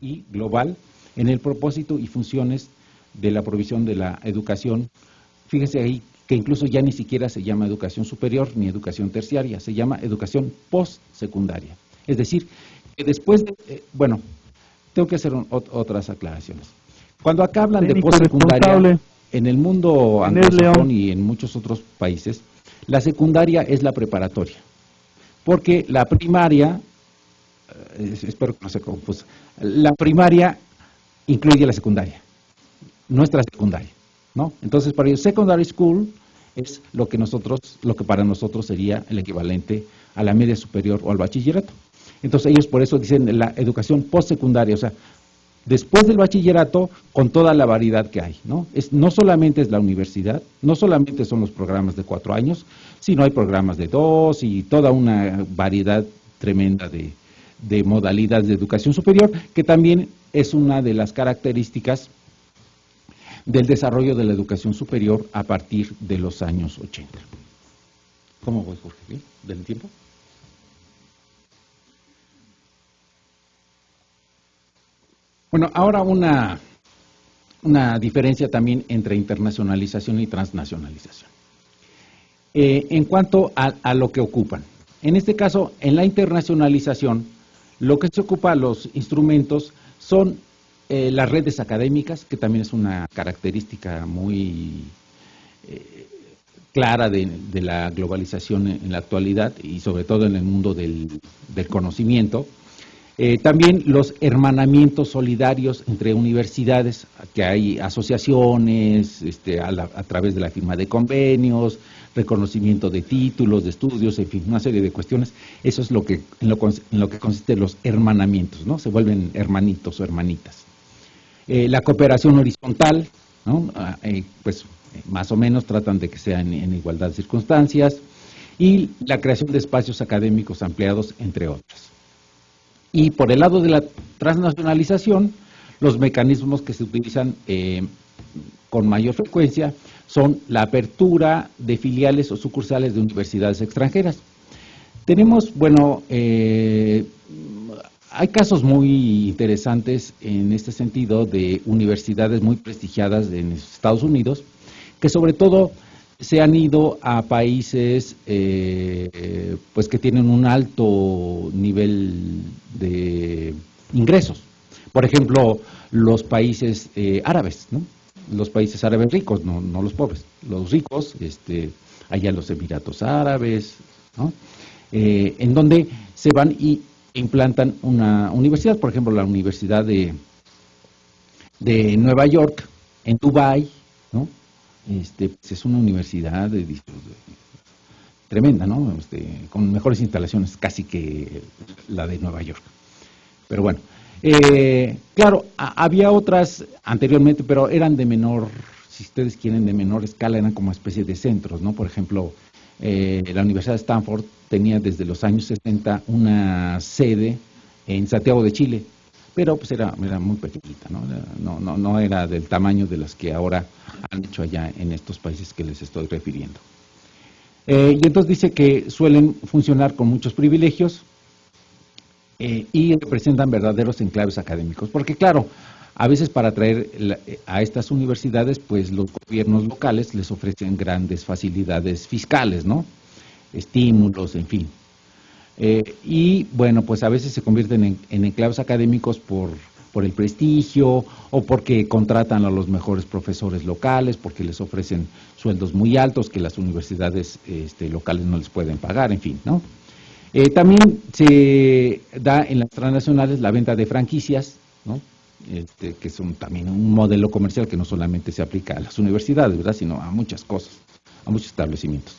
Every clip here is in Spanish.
y global en el propósito y funciones de la provisión de la educación. Fíjese ahí que incluso ya ni siquiera se llama educación superior ni educación terciaria, se llama educación postsecundaria. Es decir, que después de, bueno, tengo que hacer otras aclaraciones. Cuando acá hablan de postsecundaria, en el mundo anglosajón y en muchos otros países, la secundaria es la preparatoria, porque la primaria, espero que no se confusa, la primaria incluye la secundaria, nuestra secundaria, ¿no? Entonces, para ellos, secondary school es lo que para nosotros sería el equivalente a la media superior o al bachillerato. Entonces, ellos por eso dicen la educación postsecundaria, o sea, después del bachillerato, con toda la variedad que hay, ¿no? No solamente es la universidad, no solamente son los programas de 4 años, sino hay programas de 2 y toda una variedad tremenda de modalidades de educación superior, que también es una de las características del desarrollo de la educación superior a partir de los años 80. ¿Cómo voy, Jorge? ¿Bien? ¿Del tiempo? Bueno, ahora una diferencia también entre internacionalización y transnacionalización. En cuanto a lo que ocupan. En este caso, en la internacionalización, lo que se ocupa los instrumentos son las redes académicas, que también es una característica muy clara de la globalización en la actualidad y sobre todo en el mundo del conocimiento. También los hermanamientos solidarios entre universidades, que hay asociaciones a través de la firma de convenios, reconocimiento de títulos, de estudios, en fin, una serie de cuestiones. Eso es en lo que consisten los hermanamientos, ¿no? Se vuelven hermanitos o hermanitas. La cooperación horizontal, ¿no? Pues más o menos tratan de que sean en igualdad de circunstancias, y la creación de espacios académicos ampliados, entre otras. Y por el lado de la transnacionalización, los mecanismos que se utilizan con mayor frecuencia son la apertura de filiales o sucursales de universidades extranjeras. Tenemos, bueno, hay casos muy interesantes en este sentido de universidades muy prestigiadas en Estados Unidos, que sobre todo se han ido a países pues que tienen un alto nivel de ingresos. Por ejemplo, los países árabes, ¿no? Los países árabes ricos, no los pobres. Los ricos, allá los Emiratos Árabes, ¿no? En donde se van y implantan una universidad, por ejemplo, la Universidad de Nueva York, en Dubái, ¿no? Pues es una universidad tremenda, ¿no? Con mejores instalaciones casi que la de Nueva York. Pero bueno, claro, había otras anteriormente, pero eran de menor, si ustedes quieren, de menor escala, eran como especie de centros, ¿no? Por ejemplo, la Universidad de Stanford tenía desde los años 60 una sede en Santiago de Chile, pero pues era muy pequeñita, ¿no? No era del tamaño de las que ahora han hecho allá en estos países que les estoy refiriendo. Y entonces dice que suelen funcionar con muchos privilegios y representan verdaderos enclaves académicos, porque claro, a veces para atraer a estas universidades, pues los gobiernos locales les ofrecen grandes facilidades fiscales, ¿no? Estímulos, en fin. Y bueno, pues a veces se convierten en enclaves académicos por el prestigio o porque contratan a los mejores profesores locales, porque les ofrecen sueldos muy altos que las universidades locales no les pueden pagar, en fin, ¿no? También se da en las transnacionales la venta de franquicias, ¿no? Que son también un modelo comercial que no solamente se aplica a las universidades, ¿verdad?, sino a muchas cosas, a muchos establecimientos.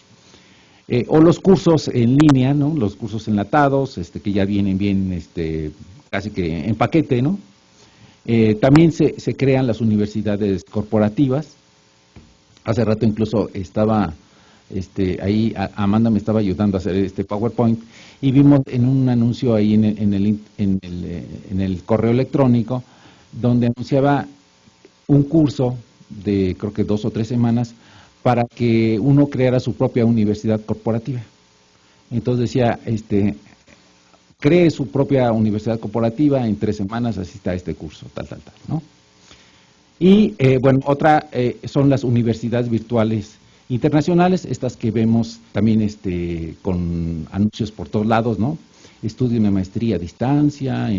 O los cursos en línea, ¿no? Los cursos enlatados, que ya vienen bien, casi que en paquete, ¿no? También se crean las universidades corporativas. Hace rato incluso estaba, ahí Amanda me estaba ayudando a hacer este PowerPoint y vimos en un anuncio ahí en el correo electrónico donde anunciaba un curso de creo que 2 o 3 semanas para que uno creara su propia universidad corporativa. Entonces decía, cree su propia universidad corporativa, en 3 semanas asista a este curso, tal, ¿no? Y bueno, otra son las universidades virtuales internacionales, estas que vemos también con anuncios por todos lados, ¿no? Estudia una maestría a distancia,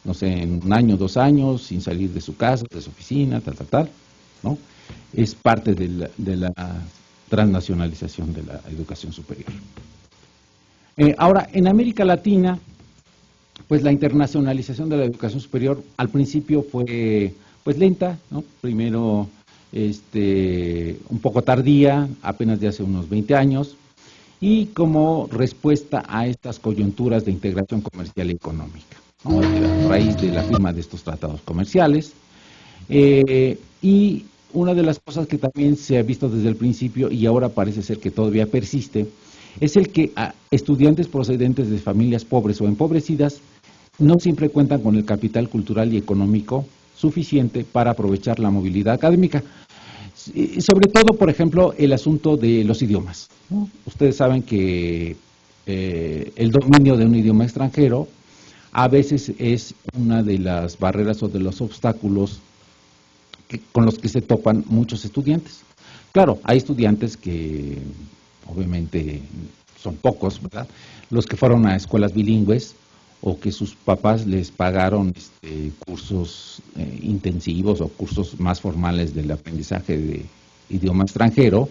no sé, en 1 año, 2 años, sin salir de su casa, de su oficina, tal, ¿no? Es parte de la transnacionalización de la educación superior. Ahora, en América Latina, pues la internacionalización de la educación superior al principio fue pues lenta, ¿no? Primero un poco tardía, apenas de hace unos 20 años, y como respuesta a estas coyunturas de integración comercial y económica, ¿no? A raíz de la firma de estos tratados comerciales. Y una de las cosas que también se ha visto desde el principio y ahora parece ser que todavía persiste, es el que a estudiantes procedentes de familias pobres o empobrecidas no siempre cuentan con el capital cultural y económico suficiente para aprovechar la movilidad académica. Sobre todo, por ejemplo, el asunto de los idiomas, ¿no? Ustedes saben que el dominio de un idioma extranjero a veces es una de las barreras o de los obstáculos con los que se topan muchos estudiantes. Claro, hay estudiantes que obviamente son pocos, ¿verdad? Los que fueron a escuelas bilingües o que sus papás les pagaron cursos intensivos o cursos más formales del aprendizaje de idioma extranjero.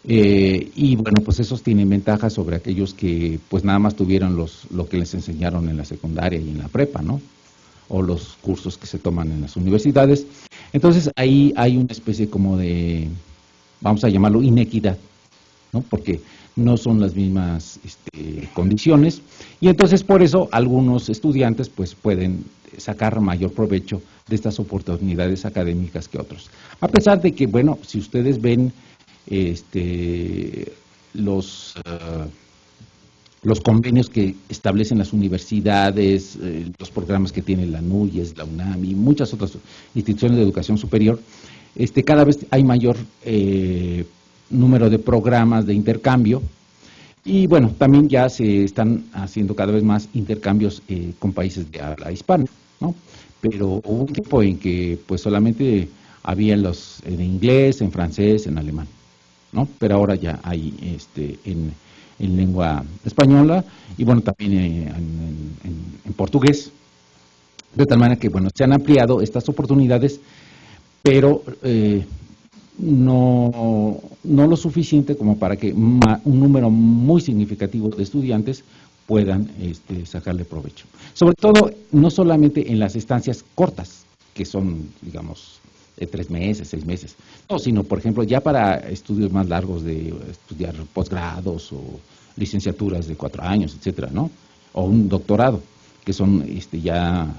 Y bueno, pues esos tienen ventajas sobre aquellos que pues nada más tuvieron lo que les enseñaron en la secundaria y en la prepa, ¿no? O los cursos que se toman en las universidades. Entonces ahí hay una especie como de, vamos a llamarlo, inequidad, ¿no? Porque no son las mismas condiciones, y entonces por eso algunos estudiantes pues pueden sacar mayor provecho de estas oportunidades académicas que otros. A pesar de que, bueno, si ustedes ven los convenios que establecen las universidades, los programas que tiene la NUYES, la UNAM y muchas otras instituciones de educación superior, cada vez hay mayor número de programas de intercambio, y bueno, también ya se están haciendo cada vez más intercambios con países de habla hispana, ¿no? Pero hubo un tiempo en que pues solamente había los en inglés, en francés, en alemán, ¿no? Pero ahora ya hay en lengua española y bueno, también en portugués, de tal manera que bueno, se han ampliado estas oportunidades, pero no lo suficiente como para que un número muy significativo de estudiantes puedan sacarle provecho. Sobre todo, no solamente en las estancias cortas, que son, digamos, 3 meses, 6 meses, no, sino, por ejemplo, ya para estudios más largos de estudiar posgrados o licenciaturas de 4 años, etcétera, ¿no? O un doctorado, que son ya,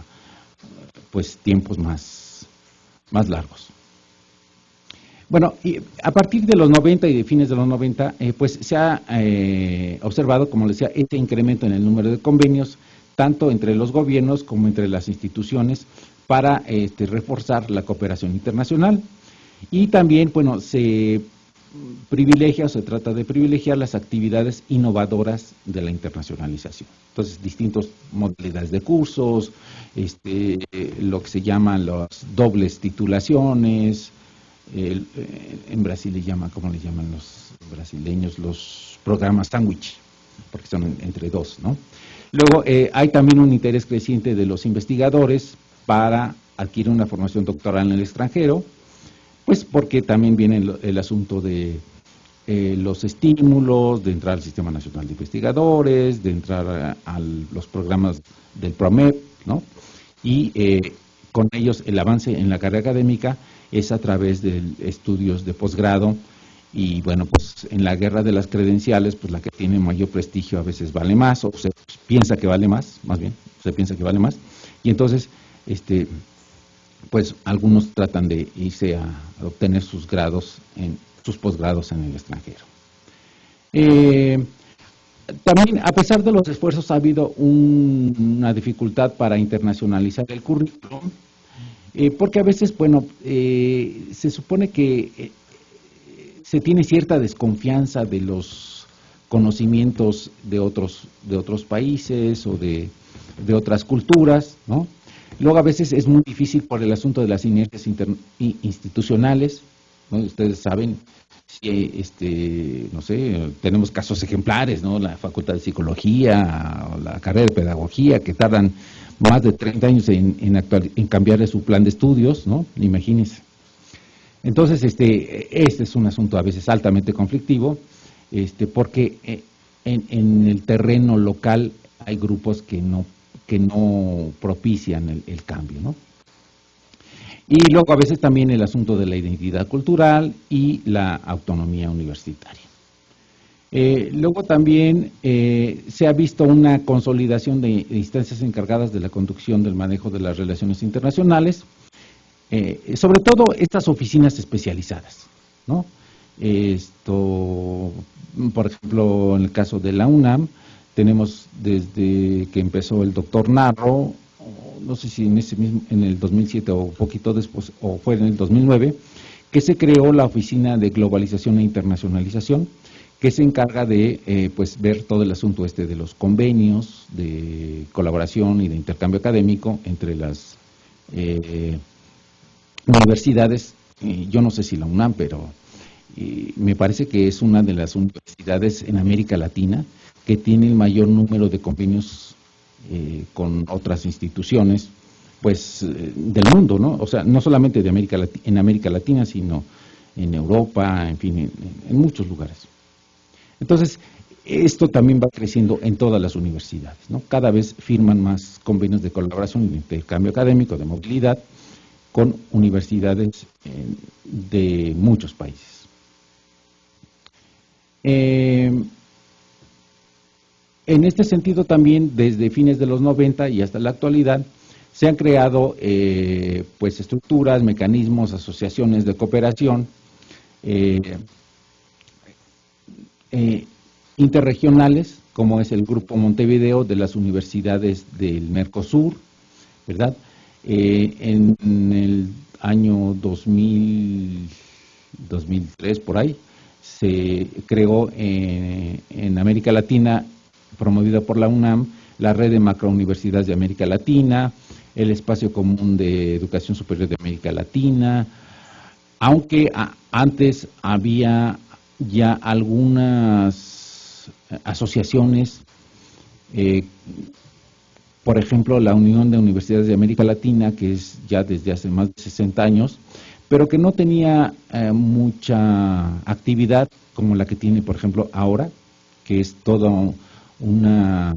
pues, tiempos más largos. Bueno, y a partir de los 90 y de fines de los 90, pues se ha observado, como les decía, este incremento en el número de convenios, tanto entre los gobiernos como entre las instituciones, para reforzar la cooperación internacional. Y también, bueno, se privilegia o se trata de privilegiar las actividades innovadoras de la internacionalización. Entonces, distintas modalidades de cursos, lo que se llaman las dobles titulaciones. En Brasil ¿cómo le llaman los brasileños? Los programas sándwich, porque son entre dos, ¿no? Luego, hay también un interés creciente de los investigadores para adquirir una formación doctoral en el extranjero, pues porque también viene el asunto de los estímulos, de entrar al Sistema Nacional de Investigadores, de entrar a los programas del PROMEP, ¿no? Y con ellos el avance en la carrera académica es a través de estudios de posgrado, y bueno, pues en la guerra de las credenciales, pues la que tiene mayor prestigio a veces vale más, o se piensa que vale más, más bien, se piensa que vale más, y entonces, pues algunos tratan de irse a obtener sus posgrados en el extranjero. También, a pesar de los esfuerzos, ha habido una dificultad para internacionalizar el currículum, porque a veces, bueno, se supone que se tiene cierta desconfianza de los conocimientos de otros países o de otras culturas, ¿no? Luego a veces es muy difícil por el asunto de las inercias institucionales, ¿no? Ustedes saben, no sé, tenemos casos ejemplares, ¿no? La Facultad de Psicología o la carrera de Pedagogía, que tardan más de 30 años en cambiar su plan de estudios, ¿no? Imagínense. Entonces, este es un asunto a veces altamente conflictivo, porque en el terreno local hay grupos que no propician el cambio, ¿no? Y luego a veces también el asunto de la identidad cultural y la autonomía universitaria. Luego también se ha visto una consolidación de instancias encargadas de la conducción del manejo de las relaciones internacionales, sobre todo estas oficinas especializadas, ¿no? Por ejemplo, en el caso de la UNAM, tenemos desde que empezó el doctor Narro, no sé si en el 2007 o poquito después, o fue en el 2009, que se creó la Oficina de Globalización e Internacionalización, que se encarga de pues ver todo el asunto de los convenios de colaboración y de intercambio académico entre las universidades. Yo no sé si la UNAM, pero me parece que es una de las universidades en América Latina que tiene el mayor número de convenios con otras instituciones, pues, del mundo, ¿no? O sea, no solamente en América Latina, sino en Europa, en fin, en muchos lugares. Entonces, esto también va creciendo en todas las universidades, ¿no? Cada vez firman más convenios de colaboración y de intercambio académico, de movilidad, con universidades de muchos países. En este sentido también, desde fines de los 90 y hasta la actualidad, se han creado pues estructuras, mecanismos, asociaciones de cooperación interregionales, como es el Grupo Montevideo de las universidades del Mercosur, ¿verdad? En el año 2003, por ahí, se creó en América Latina, promovida por la UNAM, la Red de Macrouniversidades de América Latina, el Espacio Común de Educación Superior de América Latina, aunque antes había ya algunas asociaciones, por ejemplo, la Unión de Universidades de América Latina, que es ya desde hace más de 60 años, pero que no tenía mucha actividad como la que tiene, por ejemplo, ahora, que es toda una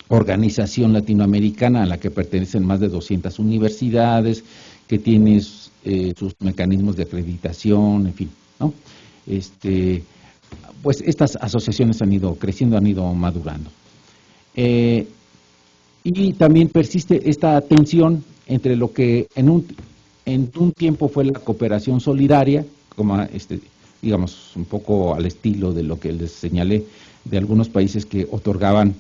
organización latinoamericana a la que pertenecen más de 200 universidades, que tiene sus mecanismos de acreditación, en fin, ¿no? Pues estas asociaciones han ido creciendo, han ido madurando. Y también persiste esta tensión entre lo que en un tiempo fue la cooperación solidaria, como digamos, un poco al estilo de lo que les señalé, de algunos países que otorgaban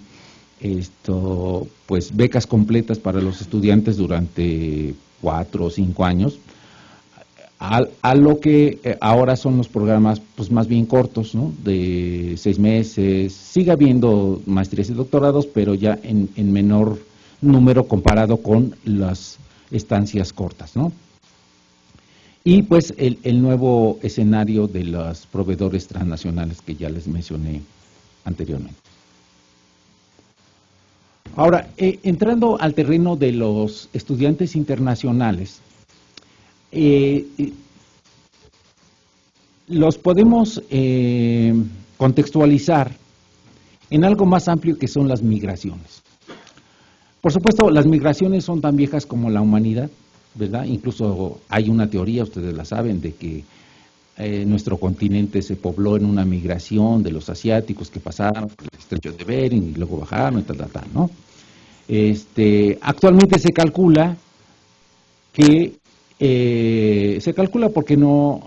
pues becas completas para los estudiantes durante 4 o 5 años, a lo que ahora son los programas pues más bien cortos, ¿no? De 6 meses. Sigue habiendo maestrías y doctorados, pero ya en menor número comparado con las estancias cortas, ¿no? Y pues el nuevo escenario de los proveedores transnacionales que ya les mencioné anteriormente. Ahora, entrando al terreno de los estudiantes internacionales, los podemos contextualizar en algo más amplio que son las migraciones. Por supuesto, las migraciones son tan viejas como la humanidad, ¿verdad? Incluso hay una teoría, ustedes la saben, de que nuestro continente se pobló en una migración de los asiáticos que pasaron por el estrecho de Bering y luego bajaron y tal, ¿no? Actualmente se calcula que se calcula porque no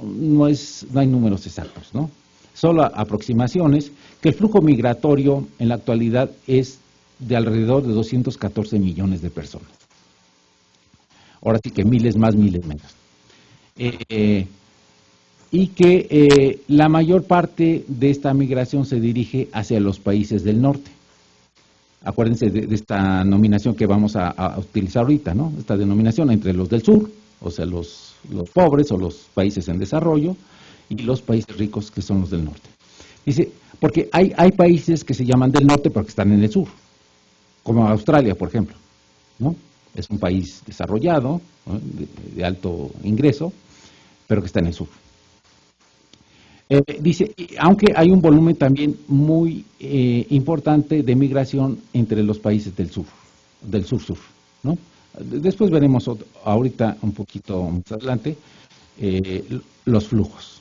hay números exactos, ¿no? Solo aproximaciones, que el flujo migratorio en la actualidad es de alrededor de 214 millones de personas. Ahora sí que miles más, miles menos. y que la mayor parte de esta migración se dirige hacia los países del norte. Acuérdense de esta nominación que vamos a utilizar ahorita, ¿no? Esta denominación entre los del sur, o sea, los pobres o los países en desarrollo, y los países ricos que son los del norte. Dice, porque hay países que se llaman del norte porque están en el sur, como Australia, por ejemplo, ¿no? Es un país desarrollado, ¿no? de alto ingreso, pero que está en el sur. Dice, aunque hay un volumen también muy importante de migración entre los países del sur-sur, ¿no? Después veremos ahorita un poquito más adelante los flujos.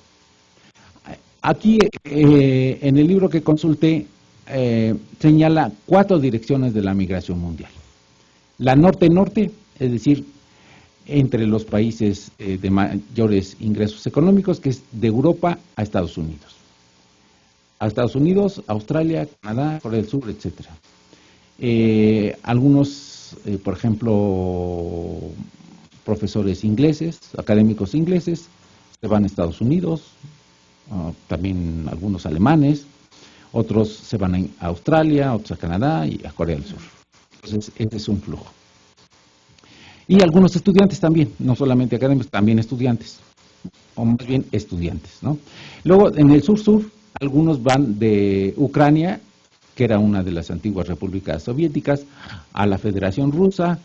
Aquí en el libro que consulté señala 4 direcciones de la migración mundial. La norte-norte, es decir, entre los países de mayores ingresos económicos, que es de Europa a Estados Unidos. A Estados Unidos, Australia, Canadá, Corea del Sur, etcétera. Algunos, por ejemplo, profesores ingleses, académicos ingleses, se van a Estados Unidos, también algunos alemanes, otros se van a Australia, otros a Canadá y a Corea del Sur. Entonces, ese es un flujo. Y algunos estudiantes también, no solamente académicos, también estudiantes, o más bien estudiantes, ¿no? Luego, en el sur-sur, algunos van de Ucrania, que era una de las antiguas repúblicas soviéticas, a la Federación Rusa,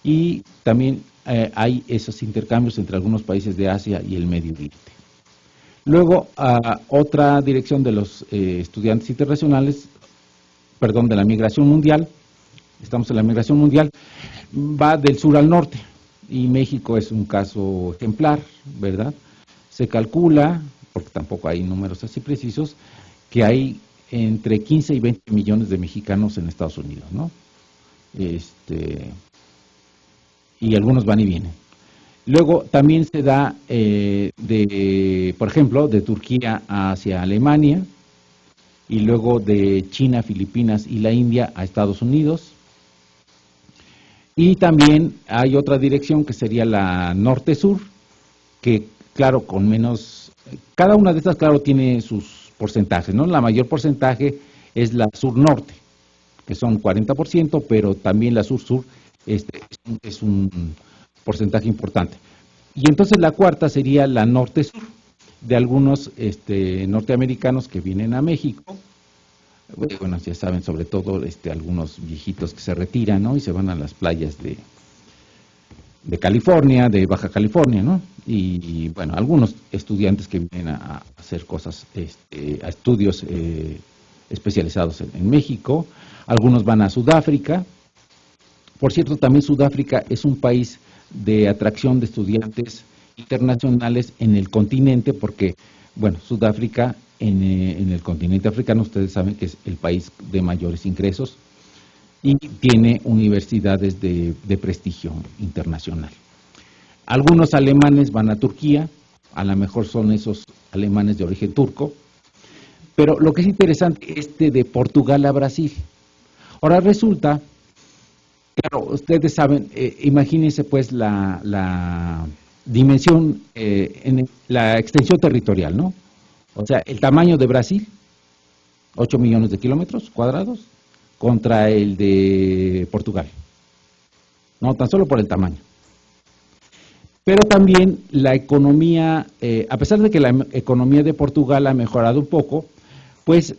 y también hay esos intercambios entre algunos países de Asia y el Medio Oriente. Luego, otra dirección de los estudiantes internacionales, perdón, de la migración mundial, estamos en la migración mundial, va del sur al norte, y México es un caso ejemplar, ¿verdad? Se calcula, porque tampoco hay números así precisos, que hay entre 15 y 20 millones de mexicanos en Estados Unidos, ¿no? Y algunos van y vienen. Luego también se da, por ejemplo, de Turquía hacia Alemania, y luego de China, Filipinas y la India a Estados Unidos. Y también hay otra dirección que sería la norte-sur, que claro, con menos, cada una de estas claro tiene sus porcentajes, ¿no? La mayor porcentaje es la sur-norte, que son 40%, pero también la sur-sur es un porcentaje importante. Y entonces la cuarta sería la norte-sur, de algunos norteamericanos que vienen a México. Bueno, ya saben, sobre todo algunos viejitos que se retiran, ¿no? Y se van a las playas de California, de Baja California, ¿no? Y bueno, algunos estudiantes que vienen a hacer cosas, a estudios especializados en México. Algunos van a Sudáfrica. Por cierto, también Sudáfrica es un país de atracción de estudiantes internacionales en el continente, porque, bueno, Sudáfrica en el continente africano, ustedes saben que es el país de mayores ingresos y tiene universidades de prestigio internacional. Algunos alemanes van a Turquía, a lo mejor son esos alemanes de origen turco, pero lo que es interesante es de Portugal a Brasil. Ahora resulta, claro, ustedes saben, imagínense pues la dimensión, en la extensión territorial, ¿no? O sea, el tamaño de Brasil, 8 millones de kilómetros cuadrados, contra el de Portugal. No, tan solo por el tamaño. Pero también la economía, a pesar de que la economía de Portugal ha mejorado un poco, pues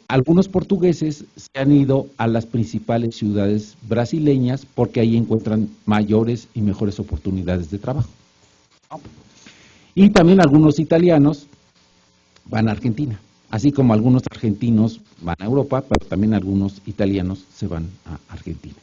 algunos portugueses se han ido a las principales ciudades brasileñas porque ahí encuentran mayores y mejores oportunidades de trabajo. Y también algunos italianos van a Argentina, así como algunos argentinos van a Europa, pero también algunos italianos se van a Argentina.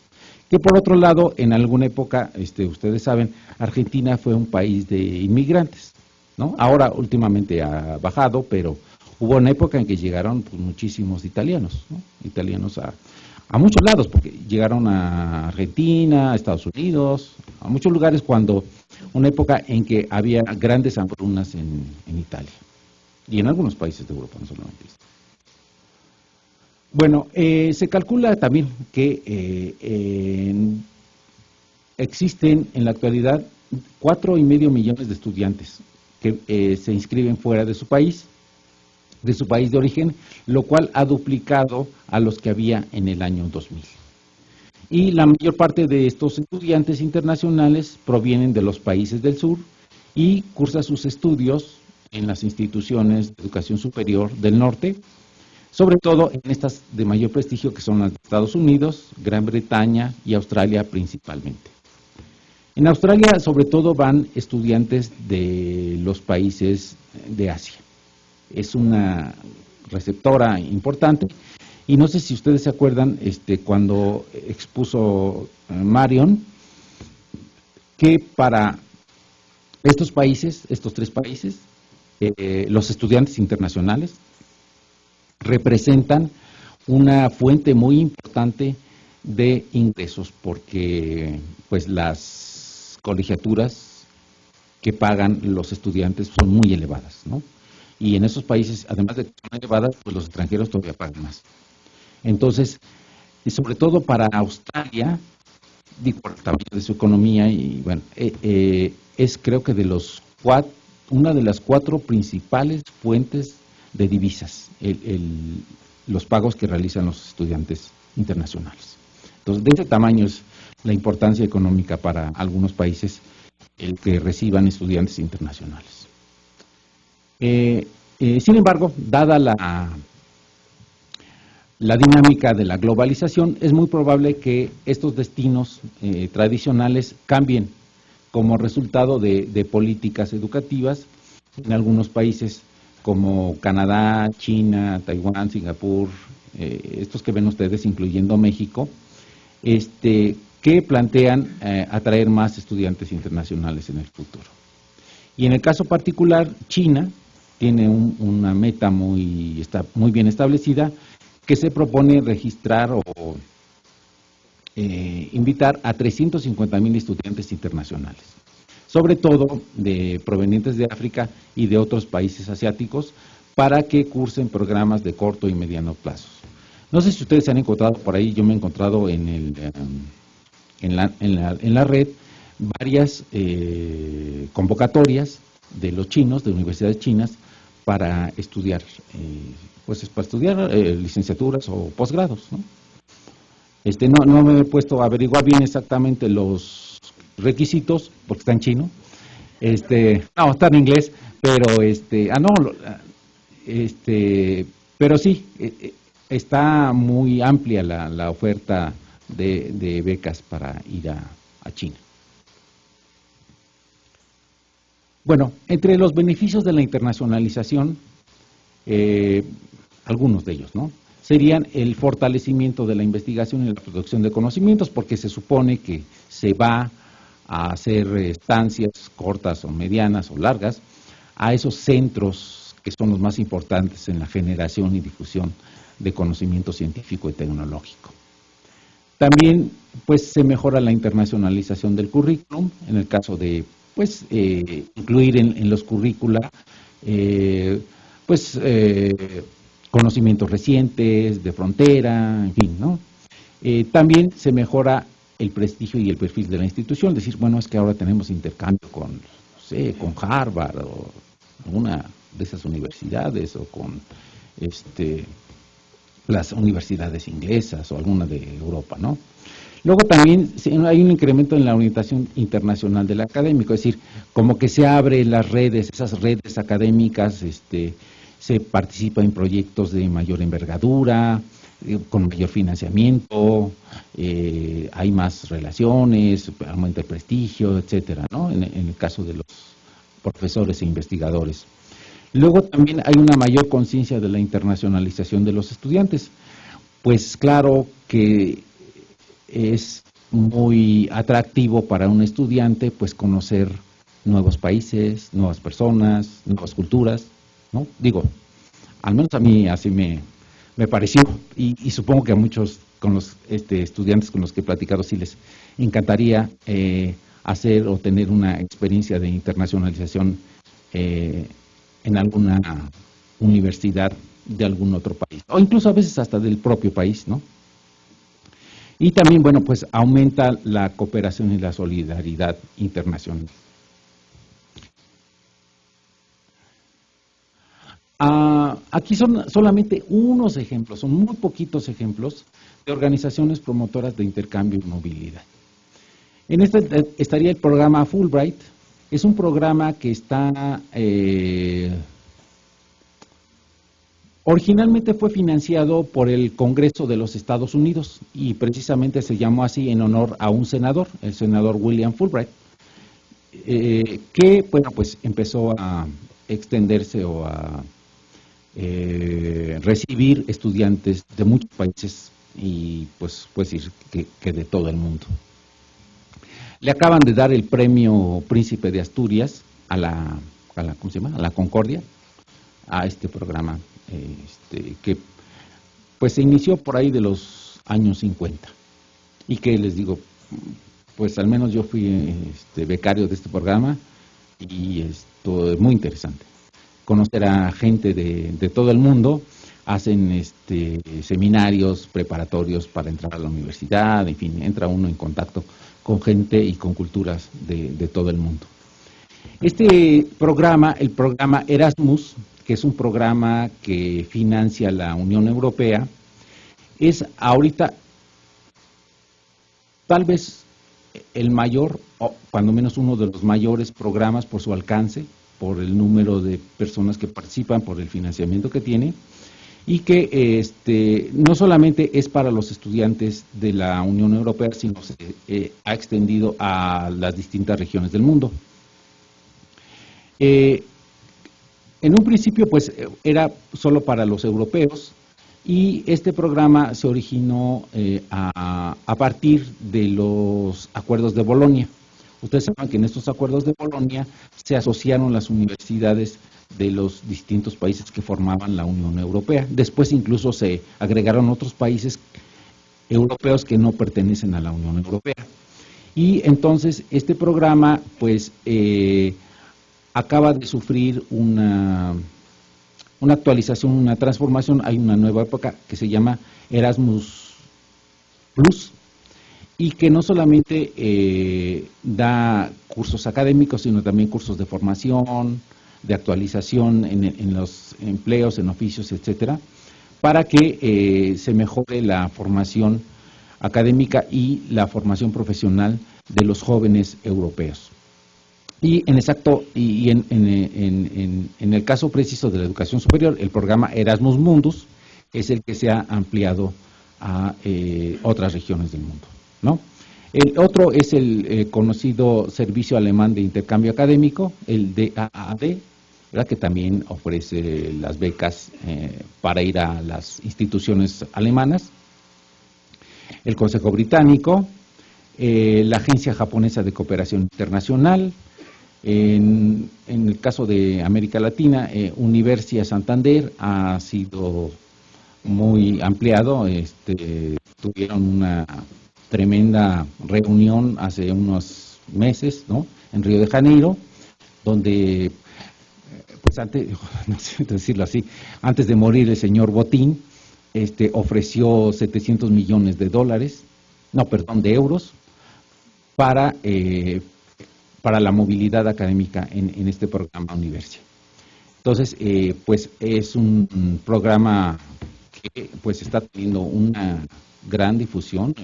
Que por otro lado, en alguna época, ustedes saben, Argentina fue un país de inmigrantes, ¿no? Ahora últimamente ha bajado, pero hubo una época en que llegaron pues, muchísimos italianos, ¿no? Italianos a muchos lados, porque llegaron a Argentina, a Estados Unidos, a muchos lugares cuando una época en que había grandes hambrunas en Italia. Y en algunos países de Europa, no solamente esto. Bueno, se calcula también que existen en la actualidad 4,5 millones de estudiantes que se inscriben fuera de su país de origen, lo cual ha duplicado a los que había en el año 2000. Y la mayor parte de estos estudiantes internacionales provienen de los países del sur y cursan sus estudios en las instituciones de educación superior del norte, sobre todo en estas de mayor prestigio que son las de Estados Unidos, Gran Bretaña y Australia principalmente. En Australia sobre todo van estudiantes de los países de Asia. Es una receptora importante y no sé si ustedes se acuerdan cuando expuso Marion que para estos países, estos tres países, los estudiantes internacionales representan una fuente muy importante de ingresos porque pues las colegiaturas que pagan los estudiantes son muy elevadas, ¿no? Y en esos países, además de que son elevadas, pues los extranjeros todavía pagan más. Entonces, y sobre todo para Australia, digo, por el tamaño de su economía, y bueno, es creo que una de las 4 principales fuentes de divisas, los pagos que realizan los estudiantes internacionales. Entonces, de ese tamaño es la importancia económica para algunos países el que reciban estudiantes internacionales. Sin embargo, dada la dinámica de la globalización, es muy probable que estos destinos tradicionales cambien como resultado de políticas educativas en algunos países como Canadá, China, Taiwán, Singapur, estos que ven ustedes, incluyendo México, que plantean atraer más estudiantes internacionales en el futuro. Y en el caso particular, China tiene una meta muy bien establecida, que se propone registrar o invitar a 350,000 estudiantes internacionales, sobre todo provenientes de África y de otros países asiáticos, para que cursen programas de corto y mediano plazo. No sé si ustedes se han encontrado por ahí, yo me he encontrado en la red varias convocatorias de los chinos, de universidades chinas, para estudiar, licenciaturas o posgrados, ¿no? No me he puesto a averiguar bien exactamente los requisitos, porque está en chino, no, está en inglés, pero pero sí, está muy amplia la oferta de becas para ir a China. Bueno, entre los beneficios de la internacionalización, algunos de ellos, ¿no? Serían el fortalecimiento de la investigación y la producción de conocimientos, porque se supone que se va a hacer estancias cortas o medianas o largas a esos centros que son los más importantes en la generación y difusión de conocimiento científico y tecnológico. También, pues, se mejora la internacionalización del currículum, en el caso de incluir en los currícula conocimientos recientes, de frontera, en fin, ¿no? También se mejora el prestigio y el perfil de la institución, decir, bueno, es que ahora tenemos intercambio con, no sé, con Harvard o alguna de esas universidades o con las universidades inglesas o alguna de Europa, ¿no? Luego también hay un incremento en la orientación internacional del académico, es decir, como que se abren las redes, esas redes académicas, se participa en proyectos de mayor envergadura, con mayor financiamiento, hay más relaciones, aumenta el prestigio, etcétera, ¿no? En el caso de los profesores e investigadores. Luego también hay una mayor conciencia de la internacionalización de los estudiantes. Pues claro que es muy atractivo para un estudiante pues conocer nuevos países, nuevas personas, nuevas culturas, ¿no? Digo, al menos a mí así me pareció y supongo que a muchos con los estudiantes con los que he platicado sí les encantaría hacer o tener una experiencia de internacionalización en alguna universidad de algún otro país, o incluso a veces hasta del propio país, ¿no? Y también, bueno, pues aumenta la cooperación y la solidaridad internacional. Aquí son solamente unos ejemplos, son muy poquitos ejemplos de organizaciones promotoras de intercambio y movilidad. En este estaría el programa Fulbright. Es un programa que está originalmente fue financiado por el Congreso de los Estados Unidos y precisamente se llamó así en honor a un senador, el senador William Fulbright, que bueno, pues empezó a extenderse o a recibir estudiantes de muchos países y pues decir que de todo el mundo. Le acaban de dar el premio Príncipe de Asturias a la ¿cómo se llama? A la Concordia, a este programa que pues se inició por ahí de los años 50 y que les digo, pues al menos yo fui becario de este programa y esto es muy interesante. Conocer a gente de todo el mundo, hacen seminarios preparatorios para entrar a la universidad, en fin, entra uno en contacto con gente y con culturas de todo el mundo. Este programa, el programa Erasmus, que es un programa que financia la Unión Europea, es ahorita tal vez el mayor, o cuando menos uno de los mayores programas por su alcance, por el número de personas que participan, por el financiamiento que tiene, y que no solamente es para los estudiantes de la Unión Europea, sino se ha extendido a las distintas regiones del mundo. En un principio, pues, era solo para los europeos y este programa se originó a partir de los acuerdos de Bolonia. Ustedes saben que en estos acuerdos de Bolonia se asociaron las universidades de los distintos países que formaban la Unión Europea. Después incluso se agregaron otros países europeos que no pertenecen a la Unión Europea. Y entonces este programa, pues, acaba de sufrir una actualización, una transformación. Hay una nueva época que se llama Erasmus Plus y que no solamente da cursos académicos, sino también cursos de formación, de actualización en los empleos, en oficios, etcétera, para que se mejore la formación académica y la formación profesional de los jóvenes europeos. Y en el caso preciso de la educación superior, el programa Erasmus Mundus es el que se ha ampliado a otras regiones del mundo, ¿no? El otro es el conocido Servicio Alemán de Intercambio Académico, el DAAD, ¿verdad?, que también ofrece las becas para ir a las instituciones alemanas. El Consejo Británico, la Agencia Japonesa de Cooperación Internacional. En el caso de América Latina, Universia Santander ha sido muy ampliado. Tuvieron una tremenda reunión hace unos meses, ¿no?, en Río de Janeiro, donde, pues antes, no sé decirlo así, antes de morir el señor Botín, ofreció 700 millones de euros para la movilidad académica en este programa Universia. Entonces, pues es un programa que pues está teniendo una gran difusión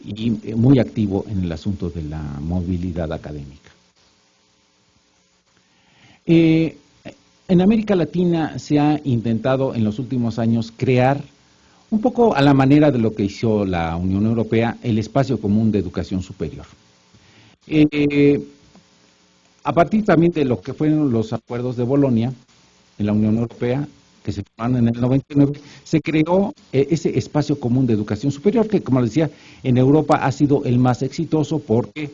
y muy activo en el asunto de la movilidad académica. En América Latina se ha intentado en los últimos años crear, un poco a la manera de lo que hizo la Unión Europea, el espacio común de educación superior. A partir también de lo que fueron los acuerdos de Bolonia en la Unión Europea, que se firmaron en el 99, se creó ese espacio común de educación superior, que, como les decía, en Europa ha sido el más exitoso porque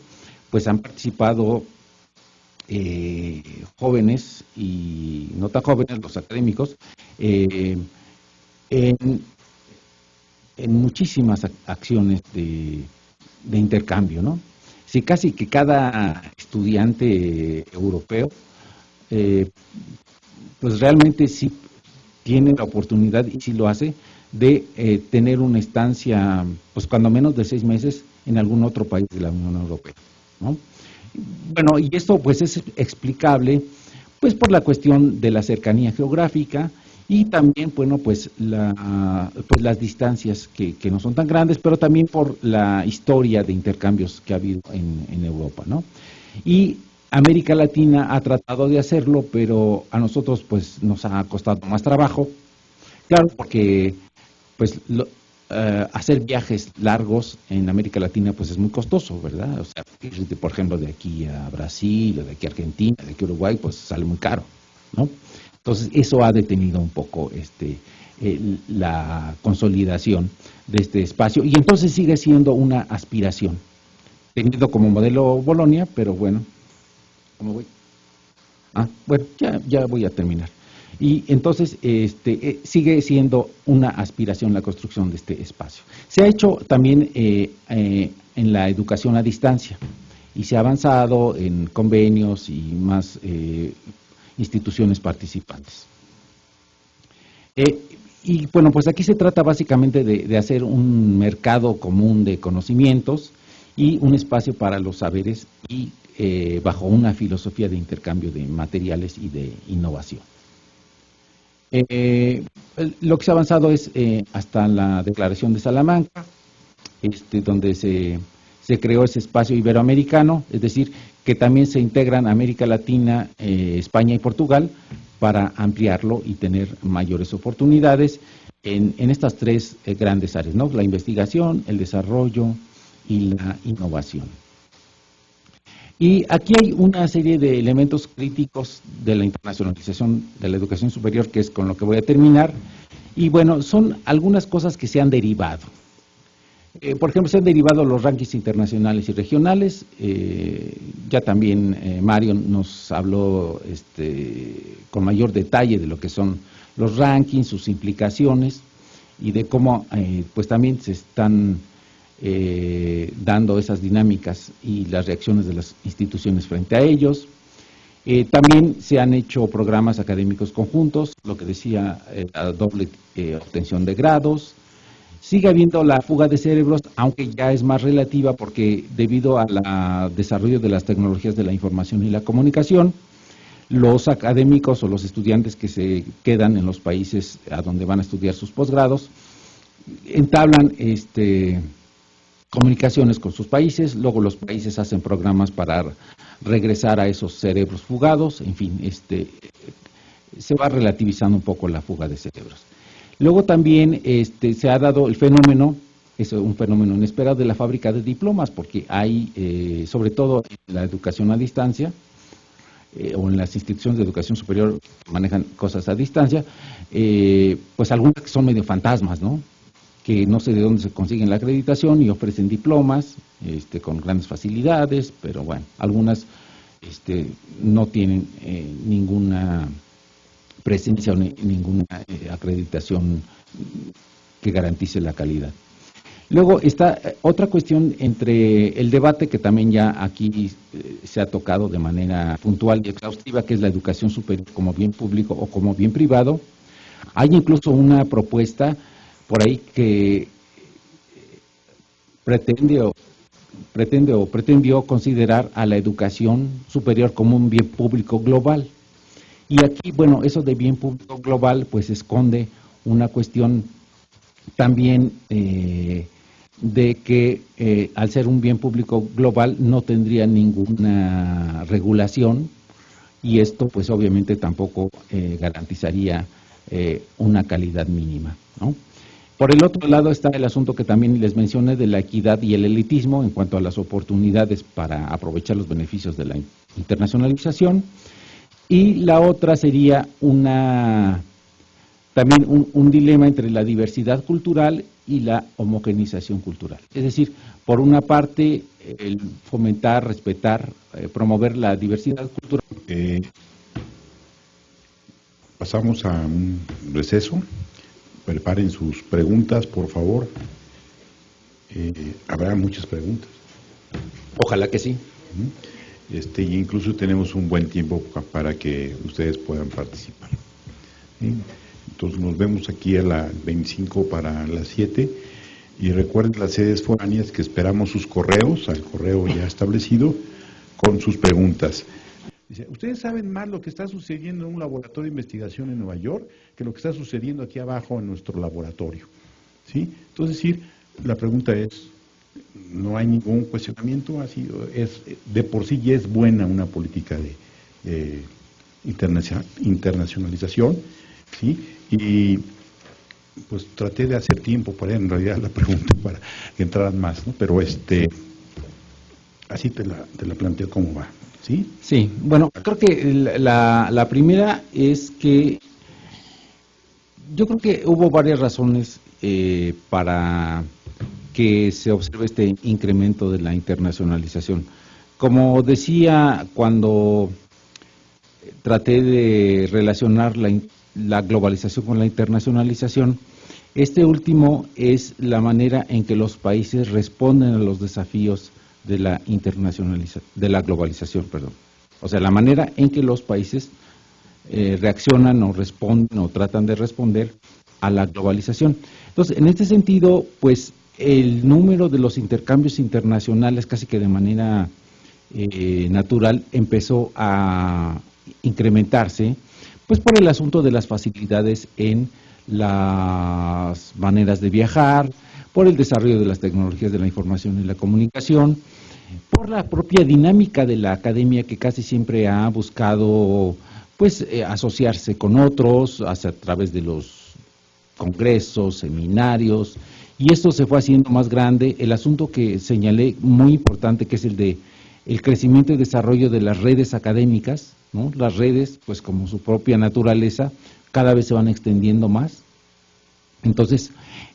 pues han participado jóvenes y no tan jóvenes, los académicos, en muchísimas acciones de intercambio, ¿no? Sí, casi que cada estudiante europeo, pues realmente sí tiene la oportunidad, y sí lo hace, de tener una estancia, pues cuando menos de 6 meses en algún otro país de la Unión Europea, ¿no? Bueno, y esto pues es explicable pues por la cuestión de la cercanía geográfica y también, bueno, pues, pues las distancias que no son tan grandes, pero también por la historia de intercambios que ha habido en Europa, ¿no? Y América Latina ha tratado de hacerlo, pero a nosotros pues nos ha costado más trabajo, claro, porque pues hacer viajes largos en América Latina pues es muy costoso, ¿verdad? O sea, por ejemplo, de aquí a Brasil, o de aquí a Argentina, de aquí a Uruguay, pues sale muy caro, ¿no? Entonces, eso ha detenido un poco la consolidación de este espacio, y entonces sigue siendo una aspiración, teniendo como modelo Bolonia, pero bueno, ¿cómo voy? Bueno, ya voy a terminar. Y entonces sigue siendo una aspiración la construcción de este espacio. Se ha hecho también en la educación a distancia y se ha avanzado en convenios y más instituciones participantes. Y bueno, pues aquí se trata básicamente de hacer un mercado común de conocimientos y un espacio para los saberes y bajo una filosofía de intercambio de materiales y de innovación. Lo que se ha avanzado es hasta la Declaración de Salamanca, donde se creó ese espacio iberoamericano, es decir, que también se integran América Latina, España y Portugal para ampliarlo y tener mayores oportunidades en estas tres grandes áreas, ¿no? La investigación, el desarrollo y la innovación. Y aquí hay una serie de elementos críticos de la internacionalización de la educación superior, que es con lo que voy a terminar. Y bueno, son algunas cosas que se han derivado. Por ejemplo, se han derivado los rankings internacionales y regionales. Ya también Mario nos habló con mayor detalle de lo que son los rankings, sus implicaciones y de cómo pues también se están dando esas dinámicas y las reacciones de las instituciones frente a ellos. También se han hecho programas académicos conjuntos, lo que decía la doble obtención de grados. Sigue habiendo la fuga de cerebros, aunque ya es más relativa porque debido al desarrollo de las tecnologías de la información y la comunicación, los académicos o los estudiantes que se quedan en los países a donde van a estudiar sus posgrados entablan comunicaciones con sus países, luego los países hacen programas para regresar a esos cerebros fugados, en fin, se va relativizando un poco la fuga de cerebros. Luego también se ha dado el fenómeno, es un fenómeno inesperado, de la fábrica de diplomas, porque hay, sobre todo en la educación a distancia, o en las instituciones de educación superior que manejan cosas a distancia, pues algunas que son medio fantasmas, ¿no? Que no sé de dónde se consiguen la acreditación y ofrecen diplomas con grandes facilidades, pero bueno, algunas no tienen ninguna presencia o ninguna acreditación que garantice la calidad. Luego está otra cuestión entre el debate que también ya aquí se ha tocado de manera puntual y exhaustiva, que es la educación superior como bien público o como bien privado. Hay incluso una propuesta por ahí que pretendió considerar a la educación superior como un bien público global. Y aquí, bueno, eso de bien público global pues esconde una cuestión también de que al ser un bien público global no tendría ninguna regulación y esto pues obviamente tampoco garantizaría una calidad mínima, ¿no? Por el otro lado está el asunto que también les mencioné de la equidad y el elitismo en cuanto a las oportunidades para aprovechar los beneficios de la internacionalización. Y la otra sería también un dilema entre la diversidad cultural y la homogenización cultural. Es decir, por una parte, el fomentar, respetar, promover la diversidad cultural. Pasamos a un receso. Preparen sus preguntas, por favor. Habrá muchas preguntas. Ojalá que sí. Y incluso tenemos un buen tiempo para que ustedes puedan participar. Entonces nos vemos aquí a las 25 para las 7 y recuerden las sedes foráneas que esperamos sus correos, al correo ya establecido, con sus preguntas. Dice, ustedes saben más lo que está sucediendo en un laboratorio de investigación en Nueva York que lo que está sucediendo aquí abajo en nuestro laboratorio. ¿Sí? Entonces, la pregunta es, no hay ningún cuestionamiento, de por sí ya es buena una política de internacionalización, ¿sí? Y pues traté de hacer tiempo para en realidad la pregunta para que entraran más, ¿no? Pero así te la planteo cómo va, ¿sí? Sí, bueno, creo que la primera es que yo creo que hubo varias razones para que se observe este incremento de la internacionalización. Como decía cuando traté de relacionar la globalización con la internacionalización, este último es la manera en que los países responden a los desafíos de la globalización, perdón. O sea, la manera en que los países reaccionan o responden o tratan de responder a la globalización. Entonces, en este sentido, pues el número de los intercambios internacionales casi que de manera natural empezó a incrementarse, pues por el asunto de las facilidades en las maneras de viajar, por el desarrollo de las tecnologías de la información y la comunicación, por la propia dinámica de la academia que casi siempre ha buscado pues asociarse con otros a través de los congresos, seminarios, y esto se fue haciendo más grande. El asunto que señalé muy importante, que es el de el crecimiento y desarrollo de las redes académicas, ¿no? Las redes, pues como su propia naturaleza, cada vez se van extendiendo más. Entonces,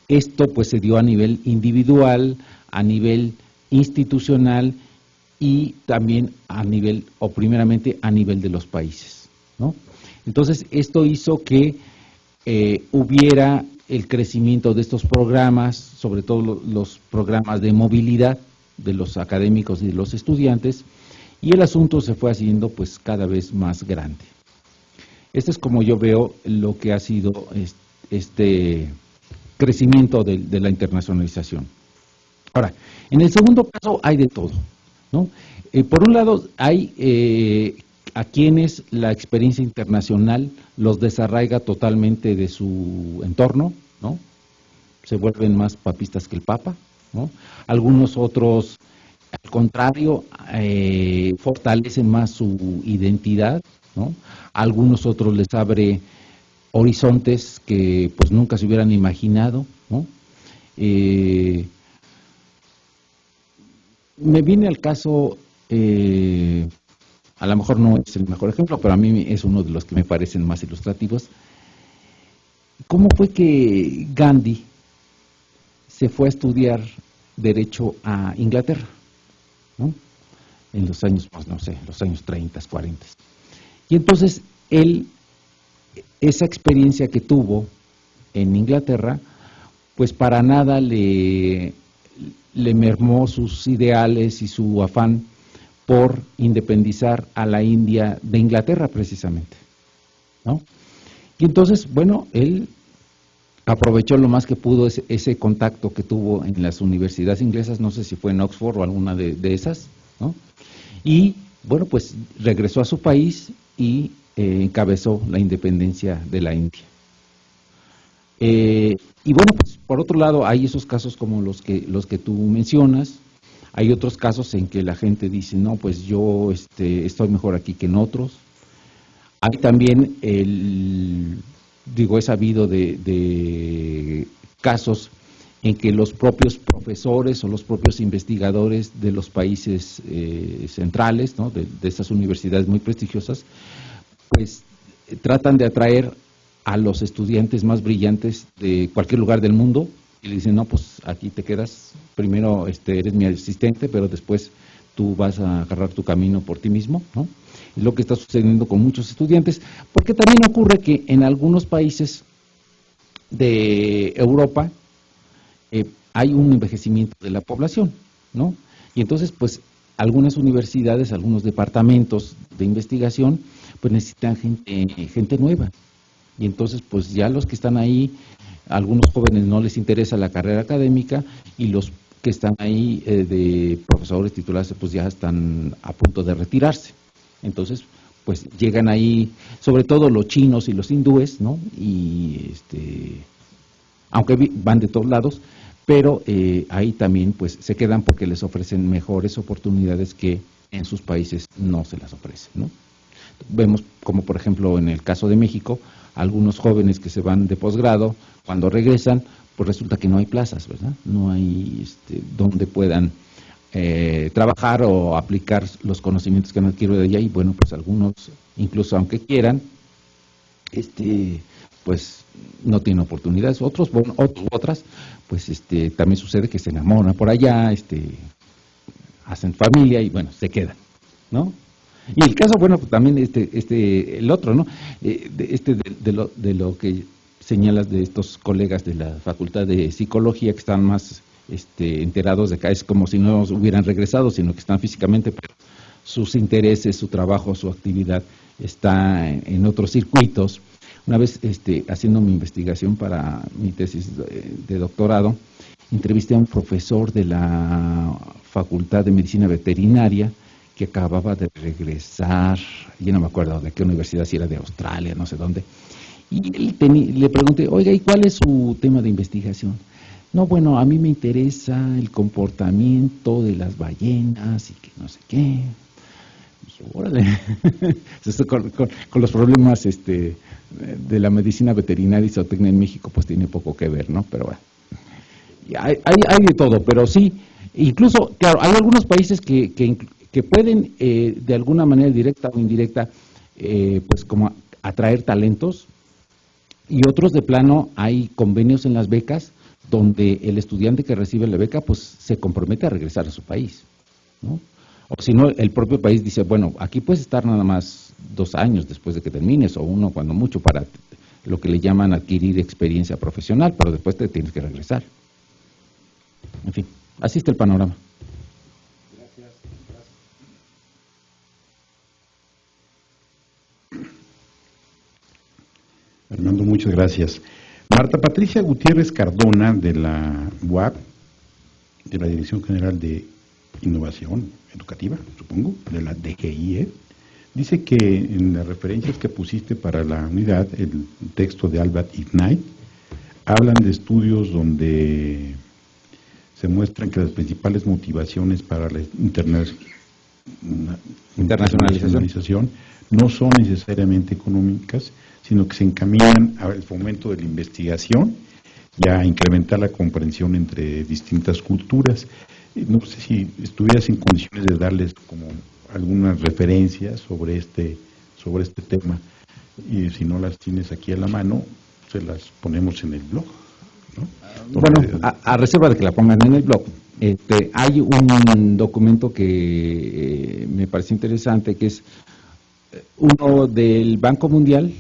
esto pues se dio a nivel individual, a nivel institucional y también a nivel, o primeramente a nivel de los países, ¿no? Entonces, esto hizo que hubiera el crecimiento de estos programas, sobre todo los programas de movilidad de los académicos y de los estudiantes, y el asunto se fue haciendo pues cada vez más grande. Este es como yo veo lo que ha sido este crecimiento de la internacionalización. Ahora, en el segundo caso hay de todo, ¿no? Por un lado hay a quienes la experiencia internacional los desarraiga totalmente de su entorno, ¿no? Se vuelven más papistas que el Papa, ¿no? Algunos otros, al contrario, fortalecen más su identidad, ¿no? A algunos otros les abre horizontes que pues nunca se hubieran imaginado, ¿no? Me viene al caso, a lo mejor no es el mejor ejemplo, pero a mí es uno de los que me parecen más ilustrativos. ¿Cómo fue que Gandhi se fue a estudiar Derecho a Inglaterra, ¿no? En los años, pues no sé, los años 30, 40. Y entonces él, esa experiencia que tuvo en Inglaterra, pues para nada le mermó sus ideales y su afán por independizar a la India de Inglaterra precisamente, ¿no? Y entonces, bueno, él aprovechó lo más que pudo ese contacto que tuvo en las universidades inglesas, no sé si fue en Oxford o alguna de esas, ¿no? Y bueno, pues regresó a su país y encabezó la independencia de la India. Y bueno, pues por otro lado hay esos casos como los que tú mencionas. Hay otros casos en que la gente dice, no, pues yo estoy mejor aquí que en otros. Hay también he sabido de casos en que los propios profesores o los propios investigadores de los países centrales, ¿no? de estas universidades muy prestigiosas, pues tratan de atraer a los estudiantes más brillantes de cualquier lugar del mundo y le dicen, no, pues aquí te quedas, primero eres mi asistente, pero después tú vas a agarrar tu camino por ti mismo, ¿no? Es lo que está sucediendo con muchos estudiantes, porque también ocurre que en algunos países de Europa hay un envejecimiento de la población, ¿no? Y entonces, pues, algunas universidades, algunos departamentos de investigación, pues necesitan gente nueva. Y entonces, pues ya los que están ahí, a algunos jóvenes no les interesa la carrera académica y los que están ahí de profesores titulares, pues ya están a punto de retirarse. Entonces, pues llegan ahí, sobre todo los chinos y los hindúes, ¿no? Y aunque van de todos lados, pero ahí también pues se quedan porque les ofrecen mejores oportunidades que en sus países no se las ofrecen, ¿no? Vemos como por ejemplo en el caso de México, algunos jóvenes que se van de posgrado, cuando regresan, pues resulta que no hay plazas, ¿verdad? No hay donde puedan trabajar o aplicar los conocimientos que han adquirido de allá, y bueno, pues algunos, incluso aunque quieran, pues no tienen oportunidades. Otros, bueno, otras, pues también sucede que se enamoran por allá, hacen familia y bueno, se quedan, ¿no? Y el caso, bueno, pues también el otro, ¿no? De lo que señalas de estos colegas de la Facultad de Psicología que están más enterados de acá, es como si no hubieran regresado, sino que están físicamente, pero sus intereses, su trabajo, su actividad está en otros circuitos. Una vez haciendo mi investigación para mi tesis de doctorado, entrevisté a un profesor de la Facultad de Medicina Veterinaria que acababa de regresar, yo no me acuerdo de qué universidad, si era de Australia, no sé dónde, y le pregunté, oiga, ¿y cuál es su tema de investigación? No, bueno, a mí me interesa el comportamiento de las ballenas y que no sé qué. Dije, órale, esto con los problemas de la medicina veterinaria y zootecnia en México, pues tiene poco que ver, ¿no? Pero bueno, hay de todo, pero sí, incluso, claro, hay algunos países que pueden, de alguna manera directa o indirecta, pues como atraer talentos, y otros de plano hay convenios en las becas donde el estudiante que recibe la beca pues se compromete a regresar a su país, ¿no? O si no, el propio país dice, bueno, aquí puedes estar nada más 2 años después de que termines, o 1 cuando mucho, para lo que le llaman adquirir experiencia profesional, pero después te tienes que regresar. En fin, así está el panorama. Fernando, muchas gracias. Marta Patricia Gutiérrez Cardona, de la UAP, de la Dirección General de Innovación Educativa, supongo, de la DGIE, dice que en las referencias que pusiste para la unidad, el texto de Albert Ignite, hablan de estudios donde se muestran que las principales motivaciones para la internacionalización no son necesariamente económicas, sino que se encaminan al fomento de la investigación y a incrementar la comprensión entre distintas culturas. No sé si estuvieras en condiciones de darles como algunas referencias sobre este tema, y si no las tienes aquí a la mano, se las ponemos en el blog, ¿no? Bueno, a reserva de que la pongan en el blog, hay un documento que me parece interesante, que es uno del Banco Mundial,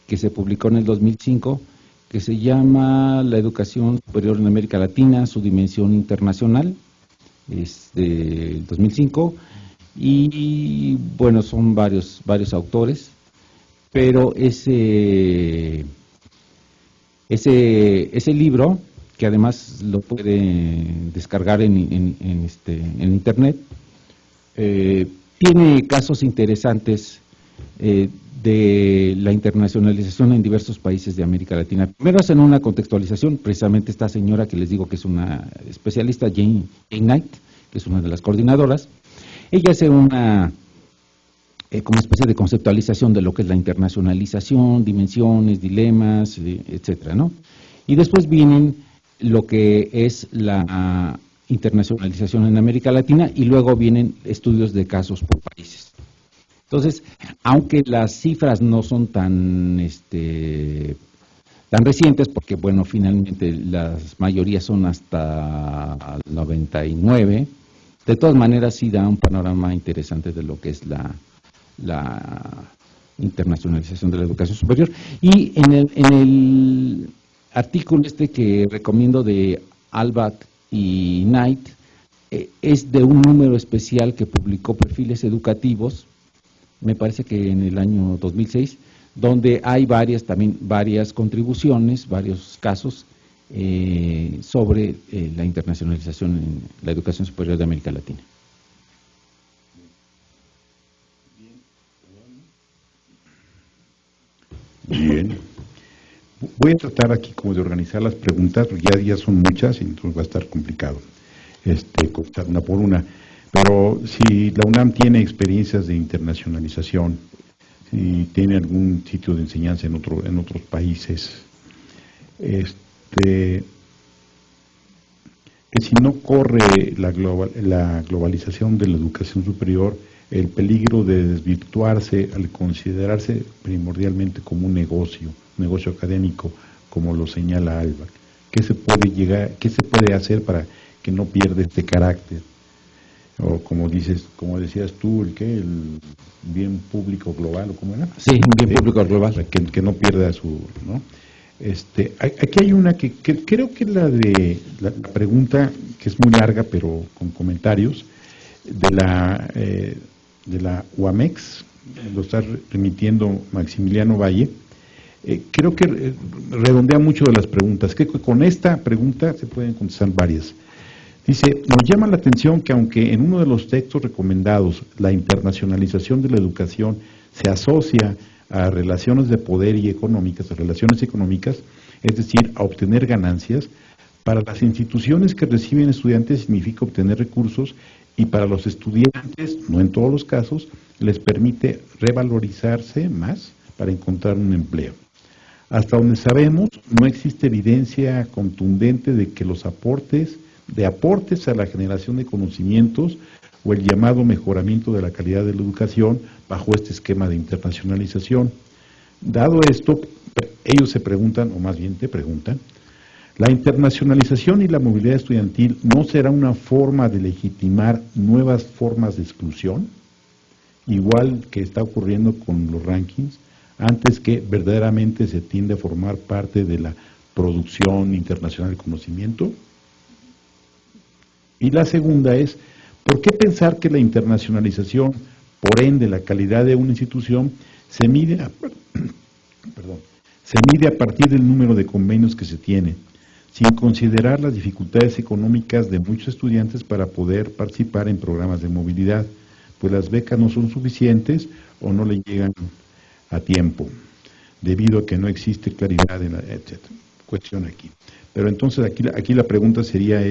que se publicó en el 2005, que se llama La educación superior en América Latina, su dimensión internacional, es del 2005, y bueno, son varios autores, pero ese libro, que además lo puede descargar en internet, tiene casos interesantes de la internacionalización en diversos países de América Latina. Primero hacen una contextualización, precisamente esta señora que les digo que es una especialista, Jane Knight, que es una de las coordinadoras. Ella hace una como especie de conceptualización de lo que es la internacionalización, dimensiones, dilemas, etcétera, ¿no? Y después vienen lo que es la internacionalización en América Latina, y luego vienen estudios de casos por países. Entonces, aunque las cifras no son tan recientes, porque bueno, finalmente las mayorías son hasta el 99, de todas maneras sí da un panorama interesante de lo que es la internacionalización de la educación superior. Y en el artículo que recomiendo de Albach y Knight, es de un número especial que publicó Perfiles Educativos, me parece que en el año 2006, donde hay varias contribuciones, varios casos sobre la internacionalización en la educación superior de América Latina. Voy a tratar aquí como de organizar las preguntas, porque ya son muchas y entonces va a estar complicado contestar una por una. Pero si la UNAM tiene experiencias de internacionalización, si tiene algún sitio de enseñanza en otros países, que si no corre la globalización de la educación superior, el peligro de desvirtuarse al considerarse primordialmente como un negocio académico, como lo señala Alba. ¿Qué se puede hacer para que no pierda este carácter? O como decías tú, el bien público global, ¿o cómo era? Sí, bien público global. O sea, que no pierda ¿no? Aquí hay una que creo que es la pregunta, que es muy larga, pero con comentarios, de la UAMEX, lo está remitiendo Maximiliano Valle. Creo que redondea mucho de las preguntas. Creo que con esta pregunta se pueden contestar varias. Dice, nos llama la atención que aunque en uno de los textos recomendados la internacionalización de la educación se asocia a relaciones de poder y económicas, a relaciones económicas, es decir, a obtener ganancias, para las instituciones que reciben estudiantes significa obtener recursos y para los estudiantes, no en todos los casos, les permite revalorizarse más para encontrar un empleo. Hasta donde sabemos, no existe evidencia contundente de que los aportes a la generación de conocimientos o el llamado mejoramiento de la calidad de la educación bajo este esquema de internacionalización. Dado esto, ellos se preguntan, o más bien te preguntan, ¿la internacionalización y la movilidad estudiantil no será una forma de legitimar nuevas formas de exclusión, igual que está ocurriendo con los rankings, antes que verdaderamente se tiende a formar parte de la producción internacional de conocimiento? Y la segunda es, ¿por qué pensar que la internacionalización, por ende la calidad de una institución, se mide a partir del número de convenios que se tiene, sin considerar las dificultades económicas de muchos estudiantes para poder participar en programas de movilidad, pues las becas no son suficientes o no le llegan a tiempo, debido a que no existe claridad en etcétera? Cuestión aquí. Pero entonces aquí la pregunta sería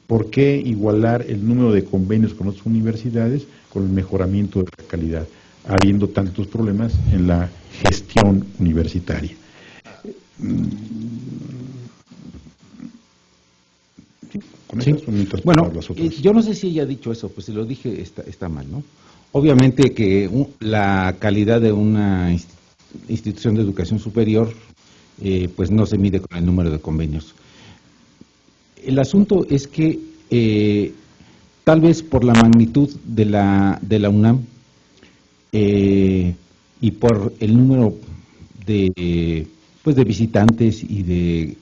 ¿por qué igualar el número de convenios con otras universidades con el mejoramiento de la calidad, habiendo tantos problemas en la gestión universitaria? Sí. Bueno, yo no sé si ella ha dicho eso, pues si lo dije está mal, ¿no? Obviamente que la calidad de una institución de educación superior pues no se mide con el número de convenios. El asunto es que tal vez por la magnitud de la UNAM y por el número de visitantes y de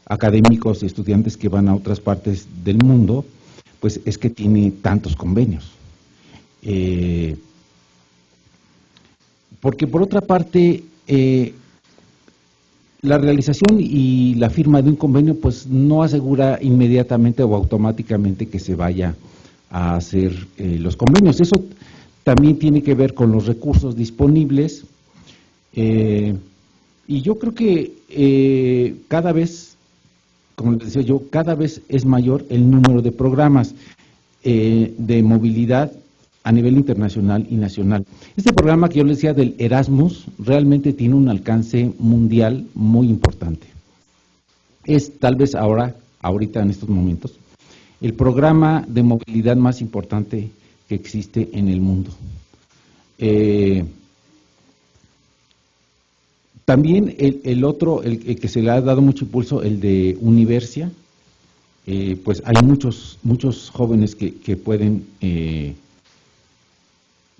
académicos y estudiantes que van a otras partes del mundo, pues es que tiene tantos convenios. Porque por otra parte, la realización y la firma de un convenio pues no asegura inmediatamente o automáticamente que se vaya a hacer los convenios. Eso también tiene que ver con los recursos disponibles y yo creo que cada vez, como les decía yo, cada vez es mayor el número de programas de movilidad a nivel internacional y nacional. Este programa que yo les decía del Erasmus realmente tiene un alcance mundial muy importante. Es tal vez ahorita en estos momentos, el programa de movilidad más importante que existe en el mundo. También el otro, el que se le ha dado mucho impulso, el de Universia, pues hay muchos jóvenes que pueden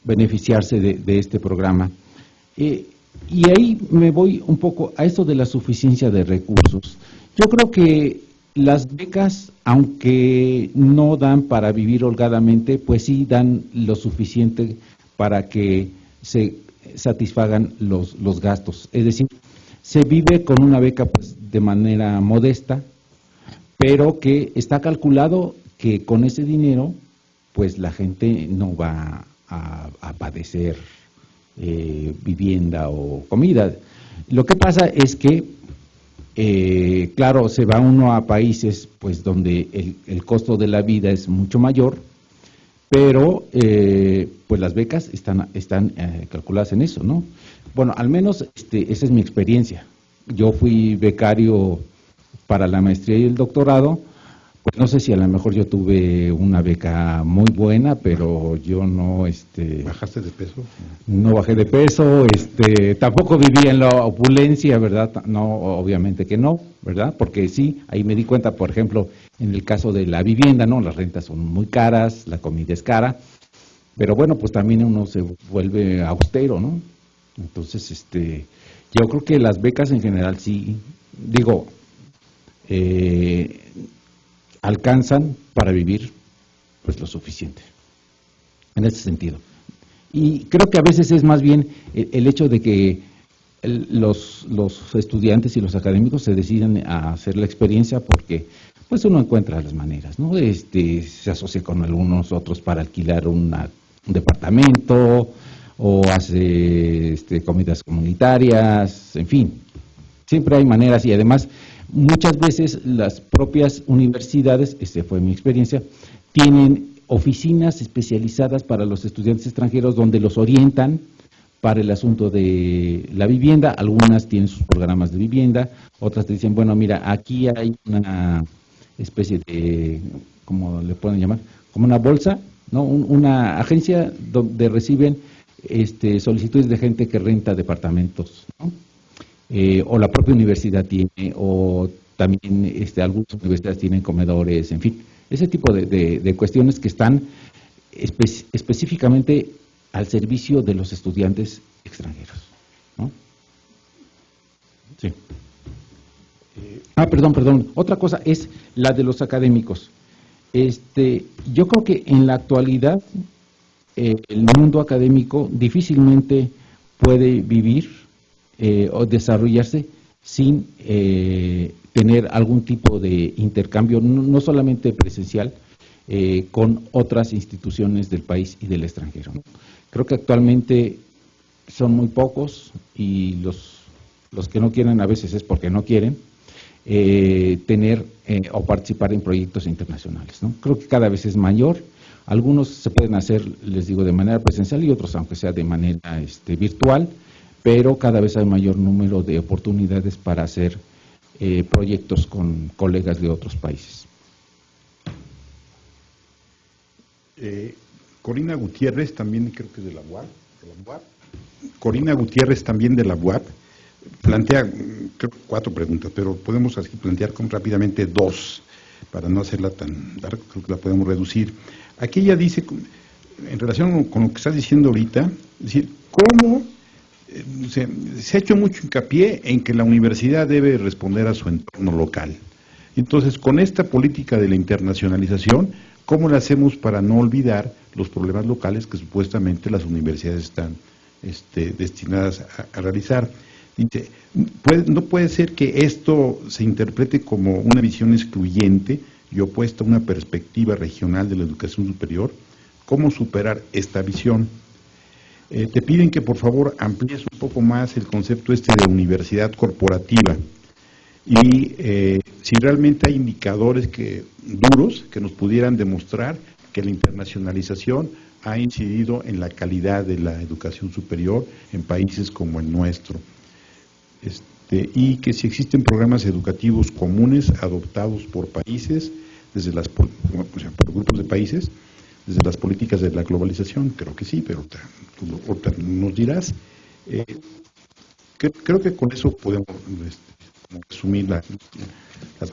beneficiarse de este programa. Y ahí me voy un poco a esto de la suficiencia de recursos. Yo creo que las becas, aunque no dan para vivir holgadamente, pues sí dan lo suficiente para que se satisfagan los gastos. Es decir, se vive con una beca pues de manera modesta, pero que está calculado que con ese dinero pues la gente no va a padecer vivienda o comida. Lo que pasa es que, claro, se va uno a países pues donde el costo de la vida es mucho mayor, pero pues las becas están calculadas en eso, ¿no? Bueno, al menos esa es mi experiencia. Yo fui becario para la maestría y el doctorado. Pues no sé si a lo mejor yo tuve una beca muy buena, pero yo no, ¿Bajaste de peso? no bajé de peso, tampoco viví en la opulencia, ¿verdad? No, obviamente que no, ¿verdad? Porque sí, ahí me di cuenta, por ejemplo, en el caso de la vivienda, ¿no? Las rentas son muy caras, la comida es cara, pero bueno, pues también uno se vuelve austero, ¿no? Entonces, yo creo que las becas en general sí, digo, alcanzan para vivir pues lo suficiente, en ese sentido. Y creo que a veces es más bien el hecho de que los estudiantes y los académicos se deciden a hacer la experiencia porque pues uno encuentra las maneras, ¿no? Se asocia con algunos otros para alquilar un departamento o hace comidas comunitarias, en fin, siempre hay maneras y además muchas veces las propias universidades, fue mi experiencia, tienen oficinas especializadas para los estudiantes extranjeros donde los orientan para el asunto de la vivienda. Algunas tienen sus programas de vivienda, otras te dicen, bueno, mira, aquí hay una especie de, ¿cómo le pueden llamar? Como una bolsa, ¿no? Una agencia donde reciben solicitudes de gente que renta departamentos, ¿no? O la propia universidad tiene, o también algunas universidades tienen comedores, en fin, ese tipo de cuestiones que están específicamente al servicio de los estudiantes extranjeros, ¿no? Sí. Perdón. Otra cosa es la de los académicos. Yo creo que en la actualidad el mundo académico difícilmente puede vivir o desarrollarse sin tener algún tipo de intercambio, no solamente presencial, con otras instituciones del país y del extranjero, ¿no? Creo que actualmente son muy pocos y los que no quieren a veces es porque no quieren tener o participar en proyectos internacionales, ¿no? Creo que cada vez es mayor. Algunos se pueden hacer, les digo, de manera presencial y otros, aunque sea de manera virtual, pero cada vez hay mayor número de oportunidades para hacer proyectos con colegas de otros países. Corina Gutiérrez, también creo que es de la UAP. Corina Gutiérrez, también de la UAP, plantea, creo, 4 preguntas, pero podemos así plantear rápidamente 2, para no hacerla tan larga, creo que la podemos reducir. Aquí ella dice, en relación con lo que estás diciendo ahorita, es decir, cómo se ha hecho mucho hincapié en que la universidad debe responder a su entorno local. Entonces, con esta política de la internacionalización, ¿cómo le hacemos para no olvidar los problemas locales que supuestamente las universidades están destinadas a realizar? Dice, no puede ser que esto se interprete como una visión excluyente y opuesta a una perspectiva regional de la educación superior. ¿Cómo superar esta visión? Te piden que por favor amplíes un poco más el concepto de universidad corporativa y si realmente hay indicadores duros que nos pudieran demostrar que la internacionalización ha incidido en la calidad de la educación superior en países como el nuestro. Y que si existen programas educativos comunes adoptados por países, por grupos de países, desde las políticas de la globalización. Creo que sí, pero ahorita nos dirás. Creo que con eso podemos resumir las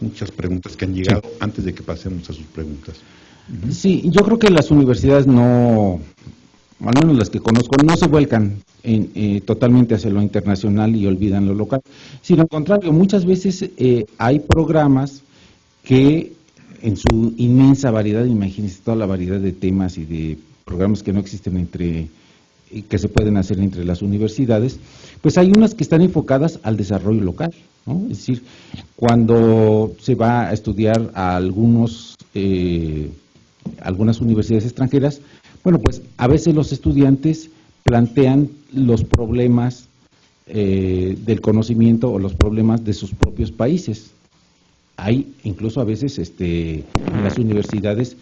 muchas preguntas que han llegado antes de que pasemos a sus preguntas. Sí, yo creo que las universidades no, al menos las que conozco, no se vuelcan totalmente hacia lo internacional y olvidan lo local, sino al contrario, muchas veces hay programas que en su inmensa variedad, imagínense toda la variedad de temas y de programas que no existen que se pueden hacer entre las universidades, pues hay unas que están enfocadas al desarrollo local, ¿no? Es decir, cuando se va a estudiar a algunas universidades extranjeras, Bueno, pues a veces los estudiantes plantean los problemas del conocimiento o los problemas de sus propios países. Hay incluso a veces en las universidades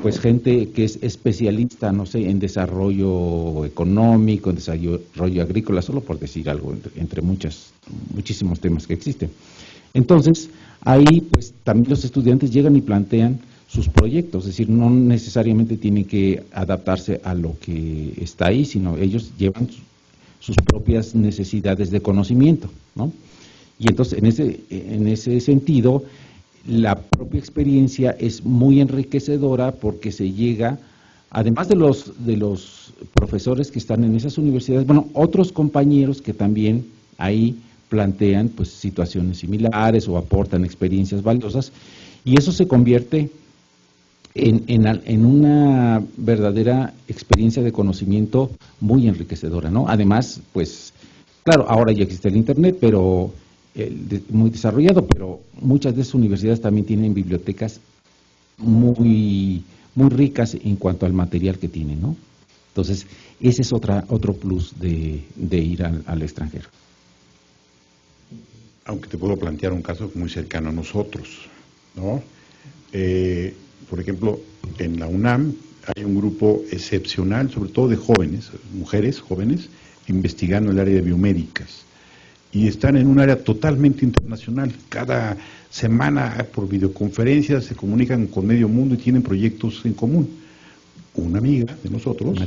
pues gente que es especialista, no sé, en desarrollo económico, en desarrollo agrícola, solo por decir algo, entre muchísimos temas que existen. Entonces, ahí pues también los estudiantes llegan y plantean sus proyectos, es decir, no necesariamente tienen que adaptarse a lo que está ahí, sino ellos llevan sus propias necesidades de conocimiento, ¿no? Y entonces, en ese sentido, la propia experiencia es muy enriquecedora porque se llega, además de los profesores que están en esas universidades, bueno, otros compañeros que también ahí plantean pues situaciones similares o aportan experiencias valiosas, y eso se convierte en una verdadera experiencia de conocimiento muy enriquecedora, ¿no? Además, pues, claro, ahora ya existe el Internet, pero muy desarrollado, pero muchas de esas universidades también tienen bibliotecas muy ricas en cuanto al material que tienen, ¿no? Entonces, ese es otro plus de ir al extranjero. Aunque te puedo plantear un caso muy cercano a nosotros, ¿no? Por ejemplo, en la UNAM hay un grupo excepcional, sobre todo de jóvenes, mujeres jóvenes, investigando el área de biomédicas. Y están en un área totalmente internacional. Cada semana por videoconferencias se comunican con medio mundo y tienen proyectos en común. Una amiga de nosotros,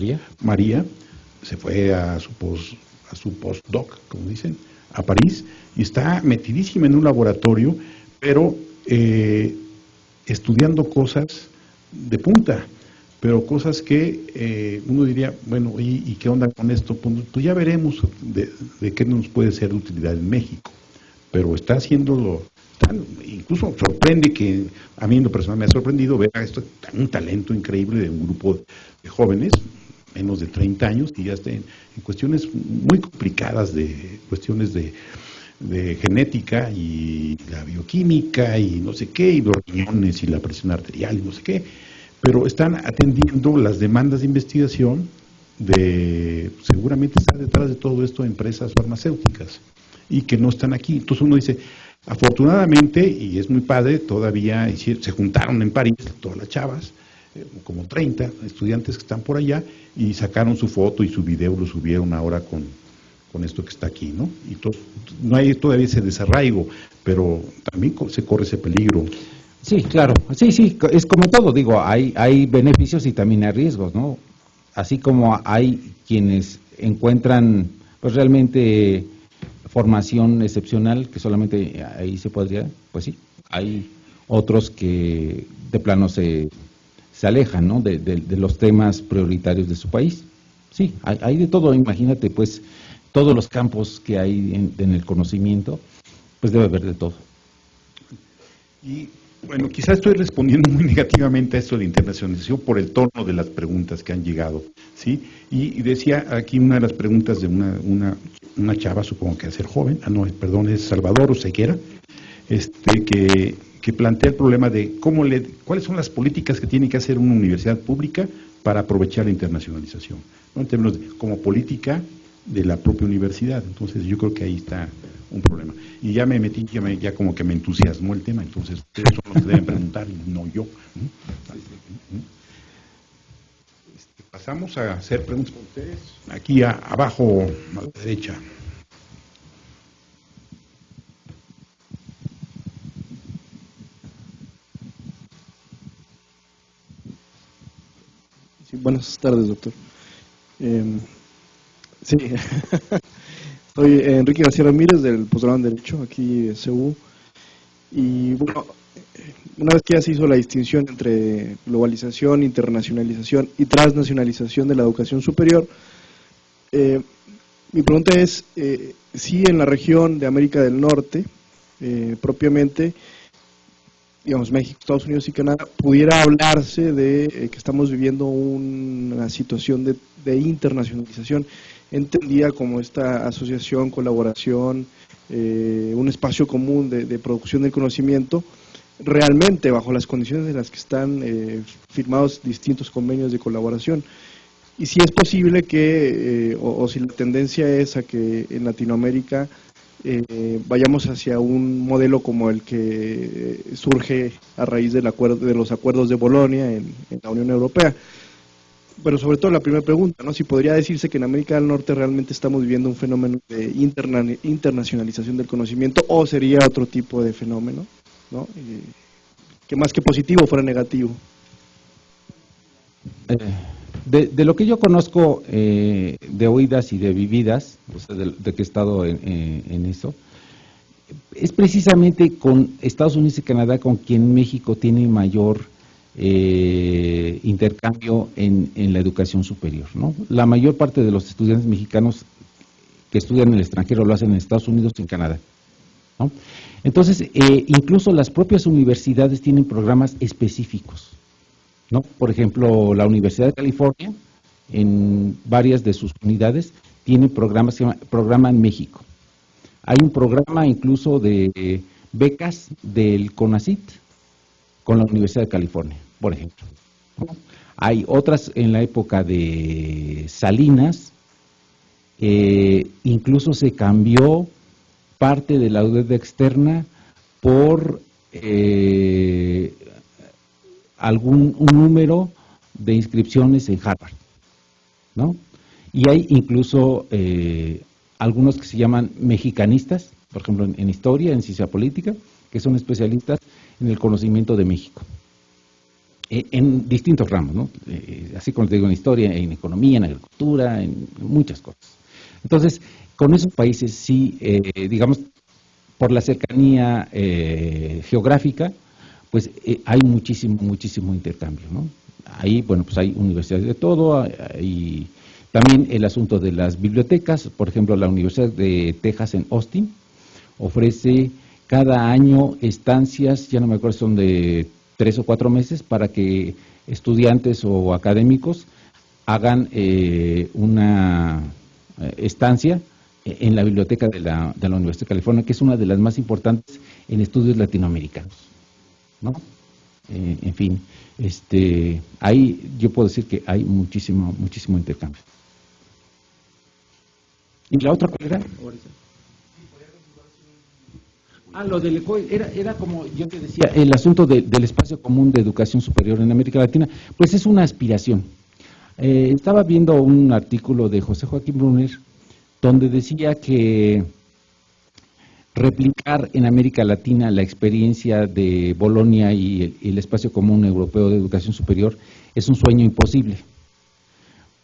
María, se fue a su postdoc, como dicen, a París, y está metidísima en un laboratorio, pero estudiando cosas de punta, pero cosas que uno diría, bueno, ¿y qué onda con esto? Pues ya veremos de qué nos puede ser de utilidad en México, pero está haciéndolo, incluso sorprende que, a mí en lo personal me ha sorprendido ver esto, un talento increíble de un grupo de jóvenes, menos de 30 años, que ya estén en cuestiones muy complicadas, de cuestiones de genética y la bioquímica y no sé qué, y los riñones y la presión arterial y no sé qué, pero están atendiendo las demandas de investigación seguramente están detrás de todo esto empresas farmacéuticas y que no están aquí. Entonces uno dice, afortunadamente, y es muy padre, todavía se juntaron en París todas las chavas, como 30 estudiantes que están por allá, y sacaron su foto y su video, lo subieron ahora con esto que está aquí, ¿no? Y no hay todavía ese desarraigo, pero también se corre ese peligro. Sí, claro, sí, es como todo, digo, hay beneficios y también hay riesgos, ¿no? Así como hay quienes encuentran, pues realmente formación excepcional, que solamente ahí se podría, pues sí, hay otros que de plano se alejan, ¿no? De los temas prioritarios de su país. Sí, hay de todo, imagínate, pues, todos los campos que hay en el conocimiento, pues debe haber de todo. Y bueno, quizás estoy respondiendo muy negativamente a esto de internacionalización por el tono de las preguntas que han llegado, ¿sí? Y decía aquí una de las preguntas de una chava, supongo que a ser joven, es Salvador Oseguera, que plantea el problema de cuáles son las políticas que tiene que hacer una universidad pública para aprovechar la internacionalización, ¿no? En términos como política de la propia universidad. Entonces yo creo que ahí está un problema. Y ya me metí, ya como que me entusiasmó el tema, entonces ustedes son los que deben preguntar, no yo. Pasamos a hacer preguntas con ustedes. Aquí abajo, a la derecha. Sí, buenas tardes, doctor. Sí, soy Enrique García Ramírez del posgrado en Derecho, aquí en CEU. Y bueno, una vez que ya se hizo la distinción entre globalización, internacionalización y transnacionalización de la educación superior, mi pregunta es si en la región de América del Norte, propiamente, digamos México, Estados Unidos y Canadá, pudiera hablarse de que estamos viviendo una situación de internacionalización, entendida como esta asociación, colaboración, un espacio común de producción del conocimiento, realmente bajo las condiciones en las que están firmados distintos convenios de colaboración. y si es posible que, o si la tendencia es a que en Latinoamérica vayamos hacia un modelo como el que surge a raíz del de los acuerdos de Bolonia en la Unión Europea. Pero sobre todo la primera pregunta, ¿no? Si podría decirse que en América del Norte realmente estamos viviendo un fenómeno de internacionalización del conocimiento, o sería otro tipo de fenómeno, ¿no? Que más que positivo fuera negativo. De lo que yo conozco de oídas y de vividas, o sea, de que he estado en eso, es precisamente con Estados Unidos y Canadá con quien México tiene mayor intercambio en la educación superior, ¿no? La mayor parte de los estudiantes mexicanos que estudian en el extranjero lo hacen en Estados Unidos y en Canadá, ¿no? Entonces, incluso las propias universidades tienen programas específicos, ¿no? Por ejemplo, la Universidad de California, en varias de sus unidades, tiene programas que se llama Programa en México. Hay un programa incluso de becas del CONACYT con la Universidad de California, por ejemplo. Hay otras en la época de Salinas, incluso se cambió parte de la deuda externa por un número de inscripciones en Harvard, ¿no? Y hay incluso algunos que se llaman mexicanistas, por ejemplo en historia, en ciencia política, que son especialistas en el conocimiento de México, en distintos ramos, ¿no? Así como te digo, en historia, en economía, en agricultura, en muchas cosas. Entonces, con esos países sí, digamos, por la cercanía geográfica, pues hay muchísimo intercambio, ¿no? Ahí, bueno, pues hay universidades de todo, y también el asunto de las bibliotecas. Por ejemplo, la Universidad de Texas en Austin ofrece cada año estancias, ya no me acuerdo, son de 3 o 4 meses, para que estudiantes o académicos hagan una estancia en la biblioteca de la Universidad de California, que es una de las más importantes en estudios latinoamericanos, ¿no? En fin, ahí yo puedo decir que hay muchísimo intercambio. ¿Y la otra cuál era? Lo del ECOE era como yo te decía, el asunto del espacio común de educación superior en América Latina, pues es una aspiración. Estaba viendo un artículo de José Joaquín Brunner, donde decía que replicar en América Latina la experiencia de Bolonia y el espacio común europeo de educación superior es un sueño imposible,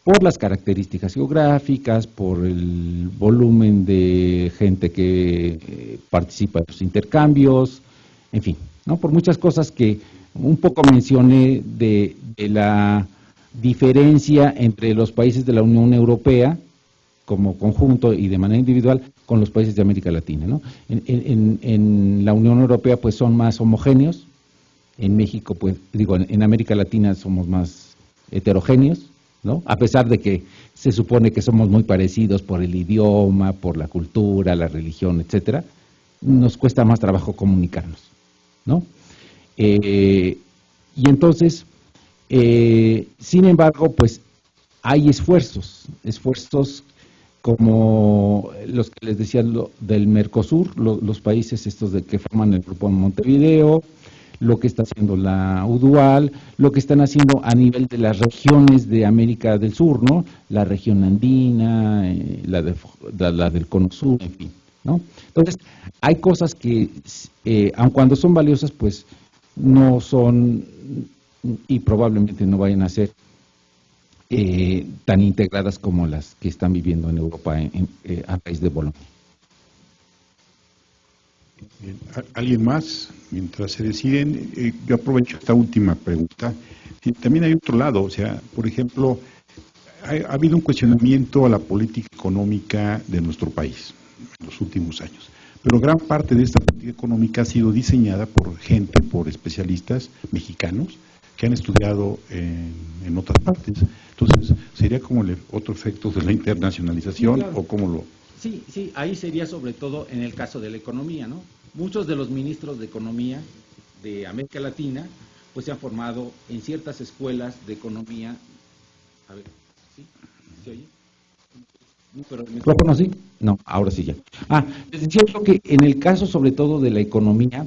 por las características geográficas, por el volumen de gente que participa en los intercambios, en fin, ¿no? Por muchas cosas que un poco mencioné de la diferencia entre los países de la Unión Europea como conjunto y de manera individual con los países de América Latina, ¿no? En la Unión Europea pues son más homogéneos, en México pues digo, en América Latina somos más heterogéneos, ¿no? A pesar de que se supone que somos muy parecidos por el idioma, por la cultura, la religión, etcétera, nos cuesta más trabajo comunicarnos, ¿no? Y entonces, sin embargo, pues hay esfuerzos como los que les decía del Mercosur, los países estos que forman el Grupo de Montevideo, lo que está haciendo la UDUAL, lo que están haciendo a nivel de las regiones de América del Sur, ¿no? La región andina, la del Cono Sur, en fin, ¿no? Entonces, hay cosas que, aun cuando son valiosas, pues no son y probablemente no vayan a ser tan integradas como las que están viviendo en Europa a raíz de Bolonia. Bien. ¿Alguien más? Mientras se deciden, yo aprovecho esta última pregunta. También hay otro lado, o sea, por ejemplo, ha habido un cuestionamiento a la política económica de nuestro país en los últimos años, pero gran parte de esta política económica ha sido diseñada por gente, por especialistas mexicanos que han estudiado en otras partes. Entonces, ¿sería como otro efecto de la internacionalización? Sí, claro. ¿O cómo lo...? Sí, ahí sería sobre todo en el caso de la economía, ¿no? Muchos de los ministros de economía de América Latina pues se han formado en ciertas escuelas de economía. A ver, ¿Se oye? No, pero el micrófono sí. No, ahora sí ya. Les decía yo que en el caso sobre todo de la economía,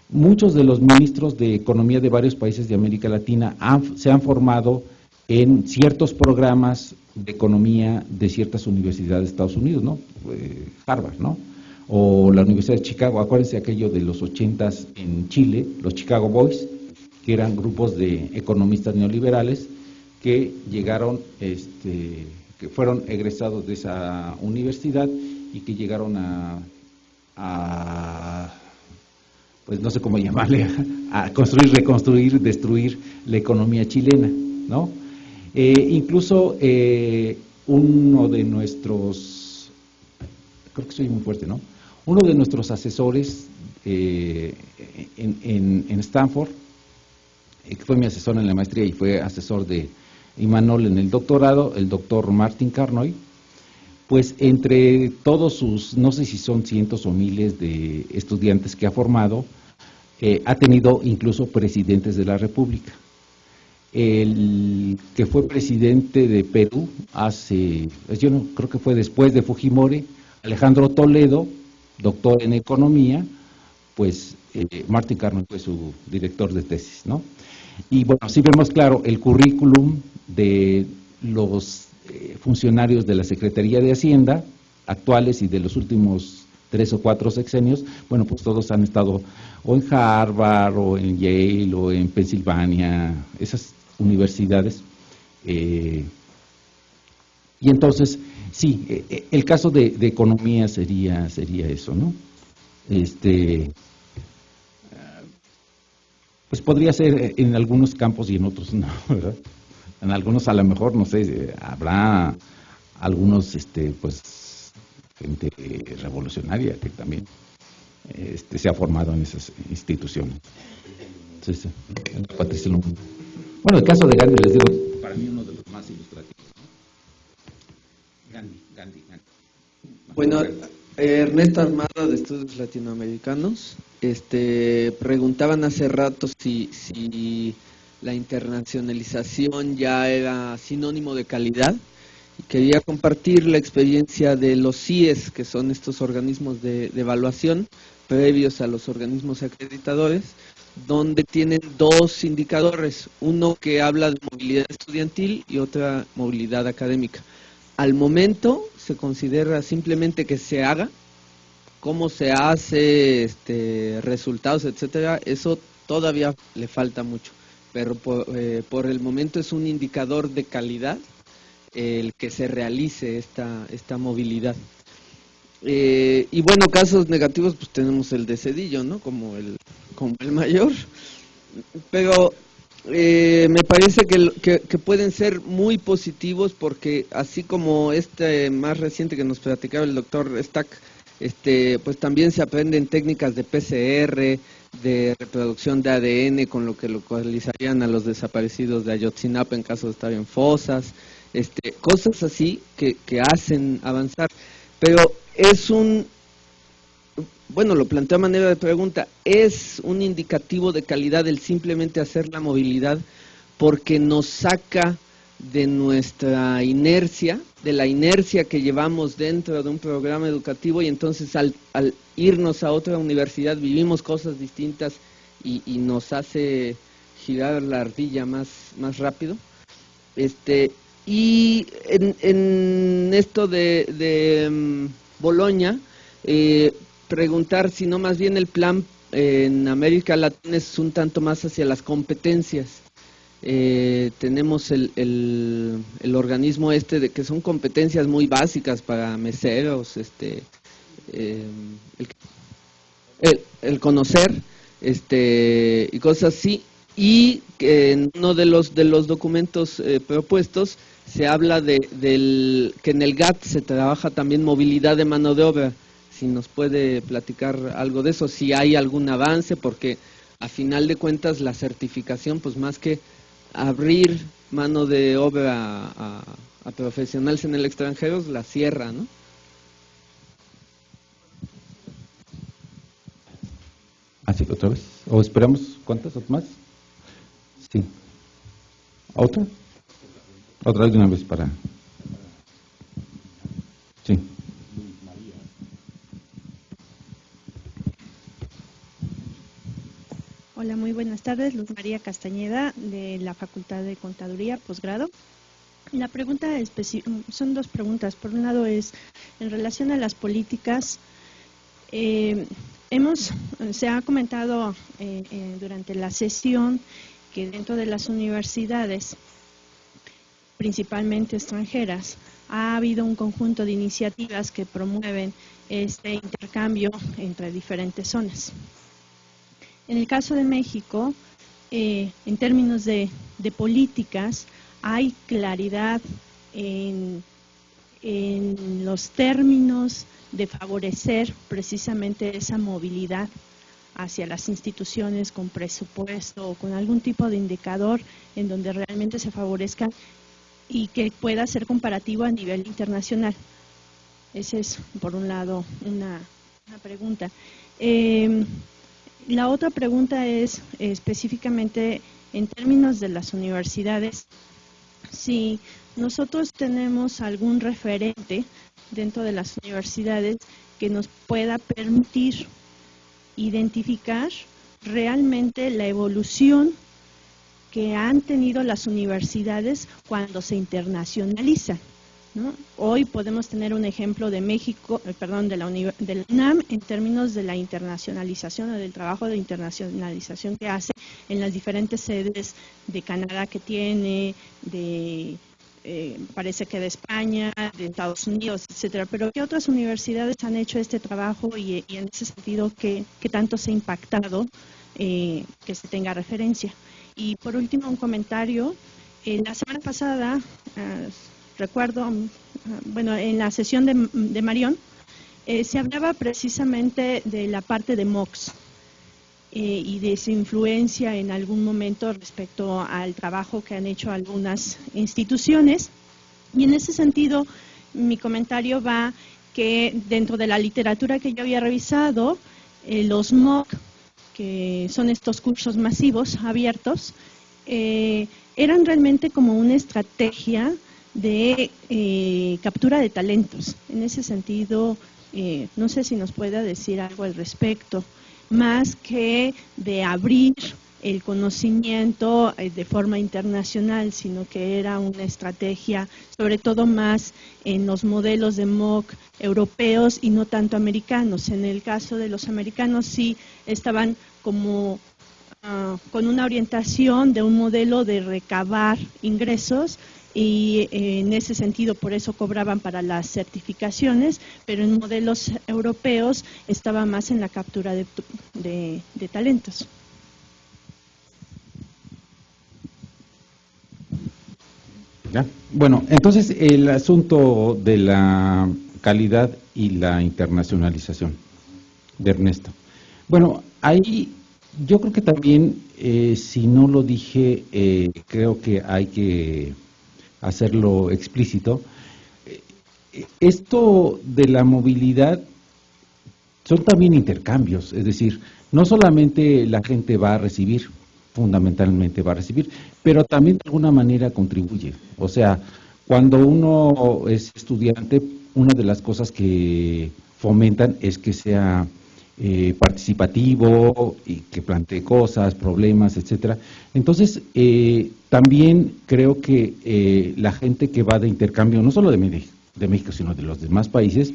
muchos de los ministros de economía de varios países de América Latina se han formado en ciertos programas de economía de ciertas universidades de Estados Unidos, ¿no? Harvard, ¿no? O la Universidad de Chicago. Acuérdense aquello de los 80s en Chile, los Chicago Boys, que eran grupos de economistas neoliberales que llegaron, que fueron egresados de esa universidad y que llegaron pues no sé cómo llamarle, a construir, reconstruir, destruir la economía chilena, ¿no? Incluso uno de nuestros, creo que soy muy fuerte, ¿no? Uno de nuestros asesores en Stanford, que fue mi asesor en la maestría y fue asesor de Imanol en el doctorado, el doctor Martin Carnoy, pues entre todos sus, no sé si son cientos o miles de estudiantes que ha formado, ha tenido incluso presidentes de la República. El que fue presidente de Perú yo no creo que fue después de Fujimori, Alejandro Toledo, doctor en economía, pues Martin Carnoy fue su director de tesis, ¿no? Y bueno, así vemos claro el currículum de los funcionarios de la Secretaría de Hacienda actuales y de los últimos 3 o 4 sexenios. Bueno, pues todos han estado o en Harvard o en Yale o en Pensilvania, esas universidades. Y entonces, sí, el caso de economía sería eso, ¿no? Pues podría ser en algunos campos y en otros no, ¿verdad? En algunos a lo mejor, no sé, habrá algunos, pues, gente revolucionaria que también se ha formado en esas instituciones. Sí. Patricia Lumumba. Bueno, el caso de Gandhi, les digo, para mí uno de los más ilustrativos, ¿no? Gandhi. Bueno, Ernesto Armada, de Estudios Latinoamericanos, preguntaban hace rato si la internacionalización ya era sinónimo de calidad, y quería compartir la experiencia de los CIES, que son estos organismos de evaluación previos a los organismos acreditadores, donde tienen 2 indicadores, uno que habla de movilidad estudiantil y otra movilidad académica. Al momento se considera simplemente que se haga, cómo se hace, resultados, etcétera. Eso todavía le falta mucho, pero por el momento es un indicador de calidad el que se realice esta movilidad. Y bueno, casos negativos, pues tenemos el de Zedillo, ¿no? Como el mayor, pero me parece que pueden ser muy positivos, porque así como más reciente que nos platicaba el doctor Stack, pues también se aprenden técnicas de PCR, de reproducción de ADN, con lo que localizarían a los desaparecidos de Ayotzinapa en caso de estar en fosas, cosas así que hacen avanzar. Pero bueno, lo planteo a manera de pregunta, ¿es un indicativo de calidad el simplemente hacer la movilidad porque nos saca de nuestra inercia, de la inercia que llevamos dentro de un programa educativo, y entonces al irnos a otra universidad vivimos cosas distintas y nos hace girar la ardilla más rápido? Y en esto de Boloña, preguntar si no más bien el plan en América Latina es un tanto más hacia las competencias. Tenemos el organismo de que son competencias muy básicas para meseros, el conocer, y cosas así, y que en uno de los documentos propuestos se habla que en el GATT se trabaja también movilidad de mano de obra. Si nos puede platicar algo de eso, si hay algún avance, porque a final de cuentas la certificación, pues más que abrir mano de obra a profesionales en el extranjero, la cierra, ¿no? Así que otra vez, o esperamos, ¿cuántas más? Sí. ¿Otra? Otra vez de una vez para... Sí. Hola, muy buenas tardes. Luz María Castañeda, de la Facultad de Contaduría, posgrado. La pregunta son dos preguntas. Por un lado es, en relación a las políticas, se ha comentado durante la sesión que dentro de las universidades, principalmente extranjeras, ha habido un conjunto de iniciativas que promueven este intercambio entre diferentes zonas. En el caso de México, en términos de políticas, hay claridad en los términos de favorecer precisamente esa movilidad hacia las instituciones con presupuesto o con algún tipo de indicador en donde realmente se favorezca y que pueda ser comparativo a nivel internacional. Esa es, por un lado, una pregunta. La otra pregunta es específicamente en términos de las universidades, si nosotros tenemos algún referente dentro de las universidades que nos pueda permitir identificar realmente la evolución que han tenido las universidades cuando se internacionalizan, ¿no? Hoy podemos tener un ejemplo de México, de la UNAM en términos de la internacionalización o del trabajo de internacionalización que hace en las diferentes sedes de Canadá que tiene, parece que de España, de Estados Unidos, etcétera. Pero ¿qué otras universidades han hecho este trabajo y en ese sentido qué tanto se ha impactado que se tenga referencia? Y por último, un comentario. La semana pasada, recuerdo, en la sesión de Marión, se hablaba precisamente de la parte de MOOCs y de su influencia en algún momento respecto al trabajo que han hecho algunas instituciones. Y en ese sentido, mi comentario va que dentro de la literatura que yo había revisado, los MOOC, que son estos cursos masivos abiertos, eran realmente como una estrategia de captura de talentos. En ese sentido, no sé si nos pueda decir algo al respecto, más que de abrir el conocimiento de forma internacional, sino que era una estrategia, sobre todo más en los modelos de MOOC europeos y no tanto americanos. En el caso de los americanos sí estaban como con una orientación de un modelo de recabar ingresos y en ese sentido por eso cobraban para las certificaciones, pero en modelos europeos estaba más en la captura de talentos. ¿Ya? Bueno, entonces el asunto de la calidad y la internacionalización de Ernesto. Bueno, ahí yo creo que también, si no lo dije, creo que hay que hacerlo explícito. Esto de la movilidad son también intercambios, es decir, no solamente la gente va a recibir, fundamentalmente va a recibir, pero también de alguna manera contribuye. O sea, cuando uno es estudiante, una de las cosas que fomentan es que sea participativo y que plantee cosas, problemas, etcétera. Entonces, también creo que la gente que va de intercambio, no solo de México, sino de los demás países,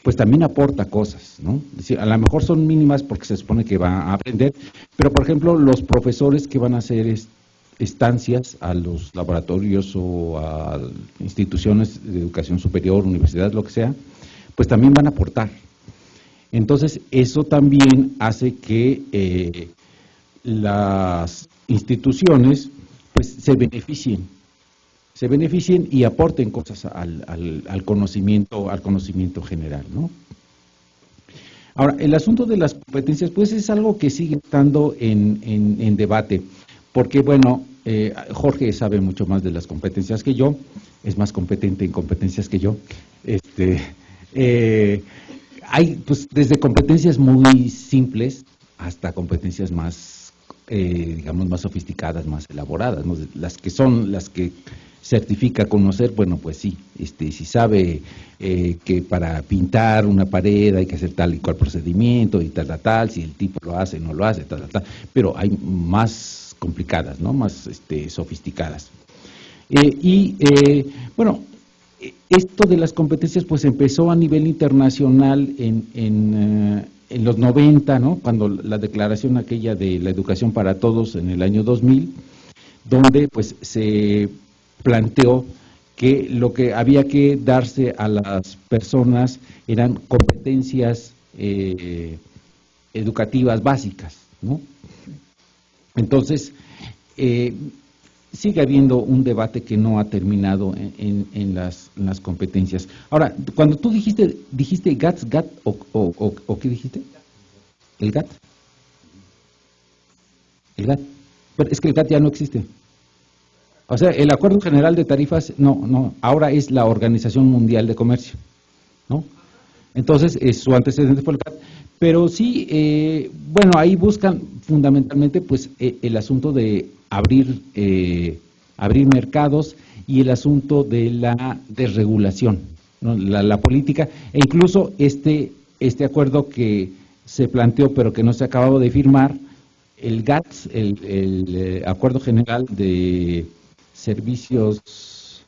pues también aporta cosas, ¿no? Es decir, a lo mejor son mínimas porque se supone que va a aprender, pero por ejemplo, los profesores que van a hacer estancias a los laboratorios o a instituciones de educación superior, universidad, lo que sea, pues también van a aportar. Entonces, eso también hace que las instituciones pues se beneficien y aporten cosas al conocimiento general, ¿no? Ahora, el asunto de las competencias, pues es algo que sigue estando en debate, porque bueno, Jorge sabe mucho más de las competencias que yo, es más competente en competencias que yo. Hay pues desde competencias muy simples hasta competencias más digamos, más sofisticadas, más elaboradas, ¿no? Las que certifica conocer, bueno, pues sí, si sabe que para pintar una pared hay que hacer tal y cual procedimiento y tal, si el tipo lo hace, no lo hace, tal, pero hay más complicadas, ¿no? Más sofisticadas. Bueno, esto de las competencias pues empezó a nivel internacional en los 90, ¿no? Cuando la declaración aquella de la educación para todos en el año 2000, donde pues se planteó que lo que había que darse a las personas eran competencias educativas básicas, ¿no? Entonces, sigue habiendo un debate que no ha terminado en las competencias. Ahora, cuando tú dijiste GATS o ¿qué dijiste? ¿El GATT? ¿El GATT? Pero es que el GATT ya no existe. O sea, el Acuerdo General de Tarifas, no, ahora es la Organización Mundial de Comercio, ¿no? Entonces, su antecedente fue el GATT. Pero sí, bueno, ahí buscan fundamentalmente pues el asunto de abrir mercados y el asunto de la desregulación, ¿no? La política, e incluso este acuerdo que se planteó pero que no se ha acabado de firmar, el GATS, el Acuerdo General de Servicios,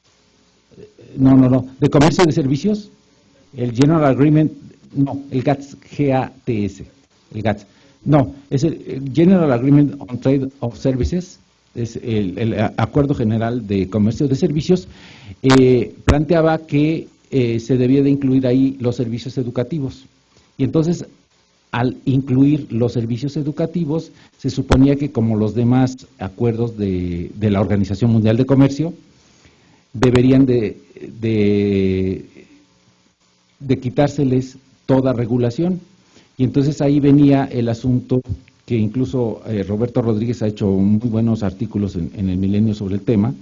de Comercio de Servicios, el General Agreement, no, el GATS, GATS, el GATS, no, es el General Agreement on Trade of Services, es el Acuerdo General de Comercio de Servicios, planteaba que se debía de incluir ahí los servicios educativos. Y entonces, al incluir los servicios educativos, se suponía que como los demás acuerdos de la Organización Mundial de Comercio, deberían de quitárseles toda regulación. Y entonces ahí venía el asunto que incluso Roberto Rodríguez ha hecho muy buenos artículos en el Milenio sobre el tema,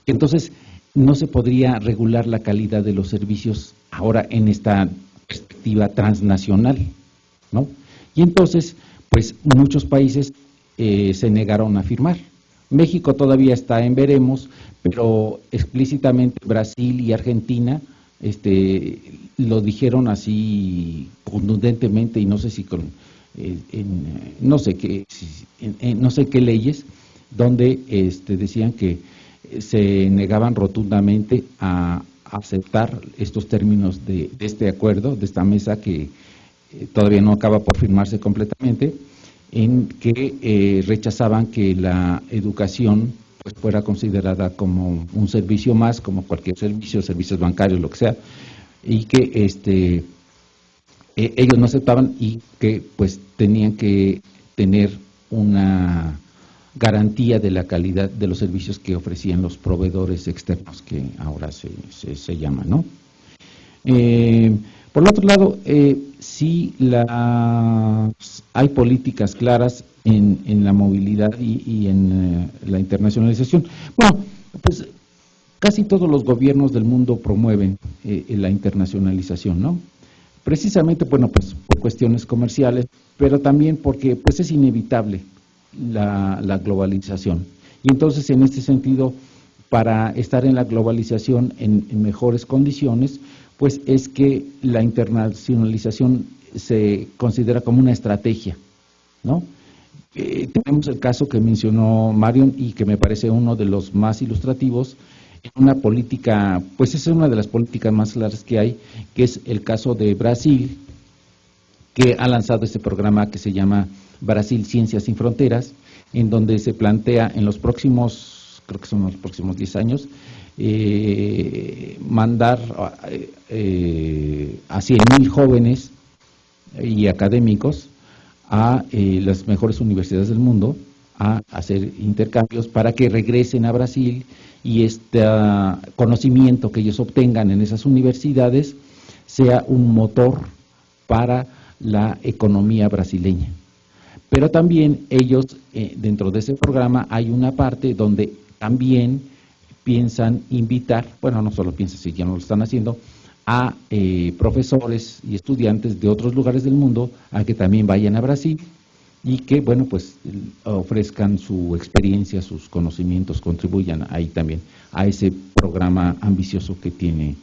que entonces no se podría regular la calidad de los servicios ahora en esta perspectiva transnacional, ¿no? Y entonces, pues muchos países se negaron a firmar. México todavía está en veremos, pero explícitamente Brasil y Argentina lo dijeron así contundentemente, y no sé si no sé qué leyes, donde decían que se negaban rotundamente a aceptar estos términos de este acuerdo, de esta mesa que todavía no acaba por firmarse completamente, en que rechazaban que la educación pues fuera considerada como un servicio más, como cualquier servicio, servicios bancarios, lo que sea, y que ellos no aceptaban y que pues tenían que tener una garantía de la calidad de los servicios que ofrecían los proveedores externos, que ahora se llaman, ¿no? Por el otro lado, sí hay políticas claras en la movilidad y en la internacionalización. Bueno, pues casi todos los gobiernos del mundo promueven la internacionalización, ¿no? Precisamente, bueno, pues por cuestiones comerciales, pero también porque pues es inevitable la globalización. Y entonces, en este sentido, para estar en la globalización en mejores condiciones, pues es que la internacionalización se considera como una estrategia, ¿no? Tenemos el caso que mencionó Marion y que me parece uno de los más ilustrativos, una política, pues es una de las políticas más claras que hay, que es el caso de Brasil, que ha lanzado este programa que se llama Brasil Ciencias Sin Fronteras, en donde se plantea en los próximos, creo que son los próximos 10 años, mandar a 100,000 jóvenes y académicos a las mejores universidades del mundo a hacer intercambios para que regresen a Brasil y este conocimiento que ellos obtengan en esas universidades sea un motor para la economía brasileña. Pero también ellos, dentro de ese programa, hay una parte donde también piensan invitar, bueno, no solo piensan, si ya no lo están haciendo, a profesores y estudiantes de otros lugares del mundo a que también vayan a Brasil y que, bueno, pues ofrezcan su experiencia, sus conocimientos, contribuyan ahí también a ese programa ambicioso que tiene,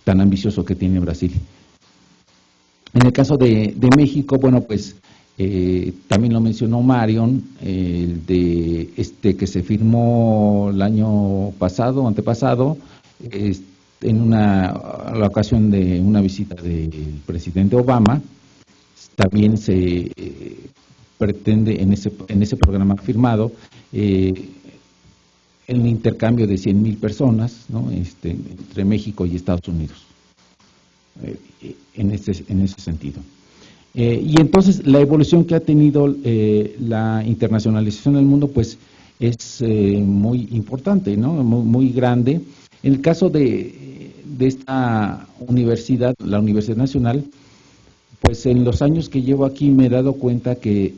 tan ambicioso que tiene Brasil. En el caso de México, bueno, pues también lo mencionó Marion, el de que se firmó el año pasado, antepasado, en la ocasión de una visita del presidente Obama. También se pretende en ese programa firmado el intercambio de 100,000 personas, ¿no? Entre México y Estados Unidos, en ese sentido. Y entonces la evolución que ha tenido la internacionalización del mundo, pues es muy importante, ¿no? Muy grande. En el caso de esta universidad, la Universidad Nacional, pues en los años que llevo aquí me he dado cuenta que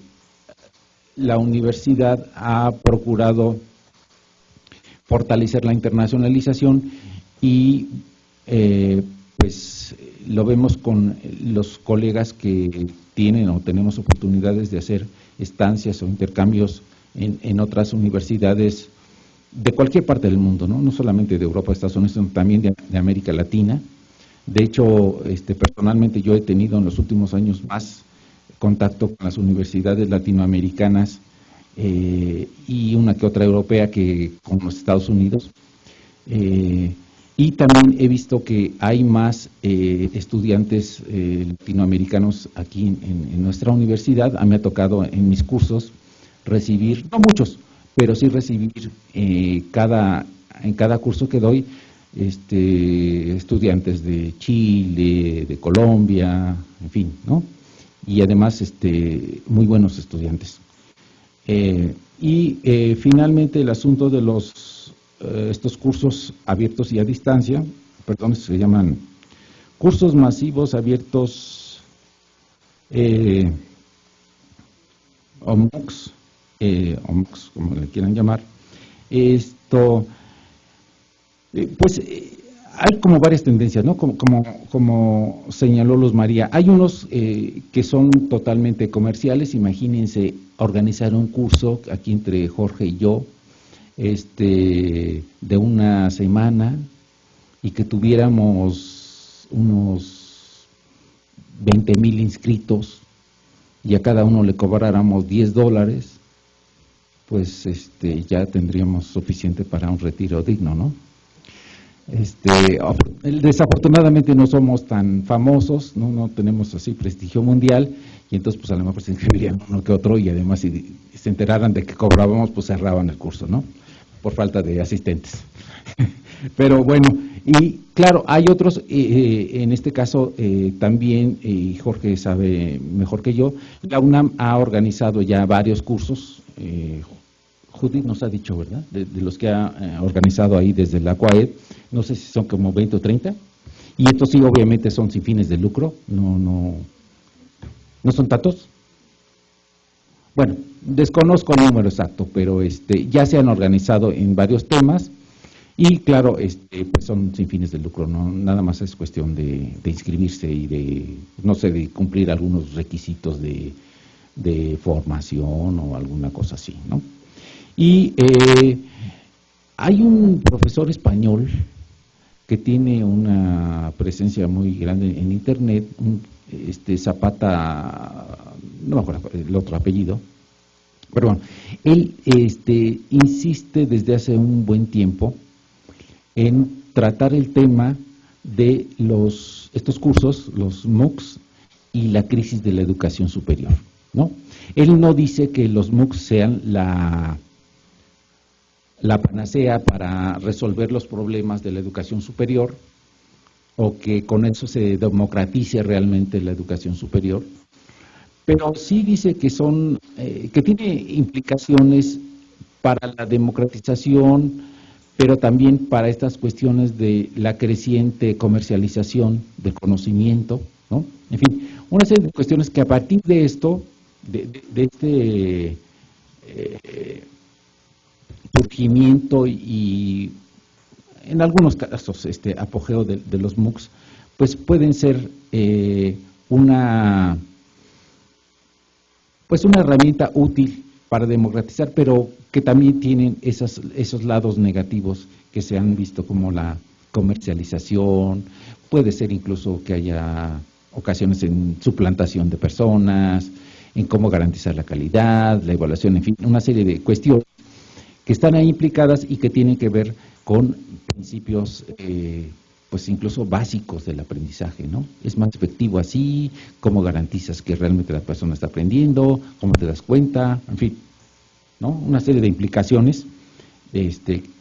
la universidad ha procurado fortalecer la internacionalización y pues lo vemos con los colegas que tienen o tenemos oportunidades de hacer estancias o intercambios en otras universidades de cualquier parte del mundo, no solamente de Europa, Estados Unidos, sino también de América Latina. De hecho, personalmente yo he tenido en los últimos años más contacto con las universidades latinoamericanas y una que otra europea que con los Estados Unidos. Y también he visto que hay más estudiantes latinoamericanos aquí en nuestra universidad. A mí me ha tocado en mis cursos recibir, no muchos, pero sí recibir en cada curso que doy estudiantes de Chile, de Colombia, en fin, ¿no? Y además muy buenos estudiantes. Finalmente el asunto de estos cursos abiertos y a distancia, perdón, se llaman cursos masivos abiertos o MOOCs, como le quieran llamar. Pues hay como varias tendencias, ¿no? Como señaló Luz María. Hay unos que son totalmente comerciales. Imagínense organizar un curso aquí entre Jorge y yo, de una semana, y que tuviéramos unos 20,000 inscritos y a cada uno le cobráramos $10, pues ya tendríamos suficiente para un retiro digno, ¿no? Desafortunadamente no somos tan famosos, no tenemos así prestigio mundial, y entonces pues a lo mejor se inscribirían uno que otro, y además si se enteraran de que cobrábamos, pues cerraban el curso, ¿no? Por falta de asistentes. Pero bueno, y claro, hay otros, en este caso también, y Jorge sabe mejor que yo, la UNAM ha organizado ya varios cursos. Judith nos ha dicho, ¿verdad?, de los que ha organizado ahí desde la CUAED, no sé si son como 20 o 30, y estos sí obviamente son sin fines de lucro, no son tantos. Bueno, desconozco el número exacto, pero ya se han organizado en varios temas, y claro, pues son sin fines de lucro, no, nada más es cuestión de inscribirse y de cumplir algunos requisitos de formación o alguna cosa así, ¿no? Y hay un profesor español que tiene una presencia muy grande en Internet, Zapata, no me acuerdo el otro apellido, pero bueno, él insiste desde hace un buen tiempo en tratar el tema de estos cursos, los MOOCs, y la crisis de la educación superior, ¿no? Él no dice que los MOOCs sean la panacea para resolver los problemas de la educación superior, o que con eso se democratice realmente la educación superior, pero sí dice que que tiene implicaciones para la democratización, pero también para estas cuestiones de la creciente comercialización del conocimiento, ¿no? En fin, una serie de cuestiones que a partir de esto, de surgimiento y en algunos casos apogeo de los MOOCs, pues pueden ser pues una herramienta útil para democratizar, pero que también tienen esos lados negativos que se han visto, como la comercialización, puede ser incluso que haya ocasiones en suplantación de personas, en cómo garantizar la calidad, la evaluación, en fin, una serie de cuestiones que están ahí implicadas y que tienen que ver con principios, pues incluso básicos del aprendizaje, ¿no? Es más efectivo así, cómo garantizas que realmente la persona está aprendiendo, cómo te das cuenta, en fin, ¿no? Una serie de implicaciones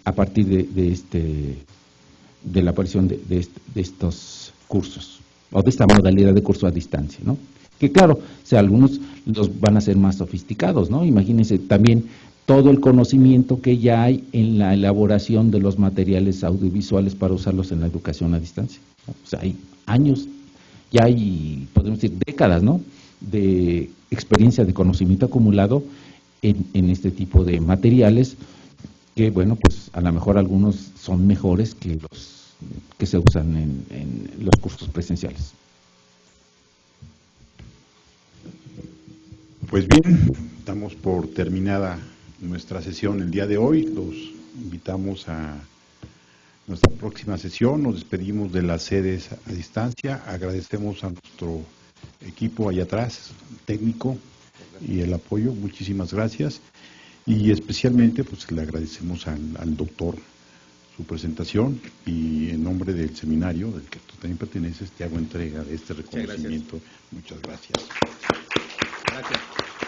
a partir de la aparición de estos cursos, o de esta modalidad de curso a distancia, ¿no? Que claro, o sea, algunos los van a ser más sofisticados, ¿no? Imagínense también todo el conocimiento que ya hay en la elaboración de los materiales audiovisuales para usarlos en la educación a distancia, ¿no? O sea, hay años, ya hay, podemos decir, décadas, ¿no?, de experiencia, de conocimiento acumulado en este tipo de materiales, que, bueno, pues a lo mejor algunos son mejores que los que se usan en los cursos presenciales. Pues bien, damos por terminada nuestra sesión el día de hoy. Los invitamos a nuestra próxima sesión. Nos despedimos de las sedes a distancia. Agradecemos a nuestro equipo allá atrás, técnico, y el apoyo. Muchísimas gracias. Y especialmente pues le agradecemos al doctor su presentación, y en nombre del seminario del que tú también perteneces te hago entrega de este reconocimiento. Muchas gracias. Gracias.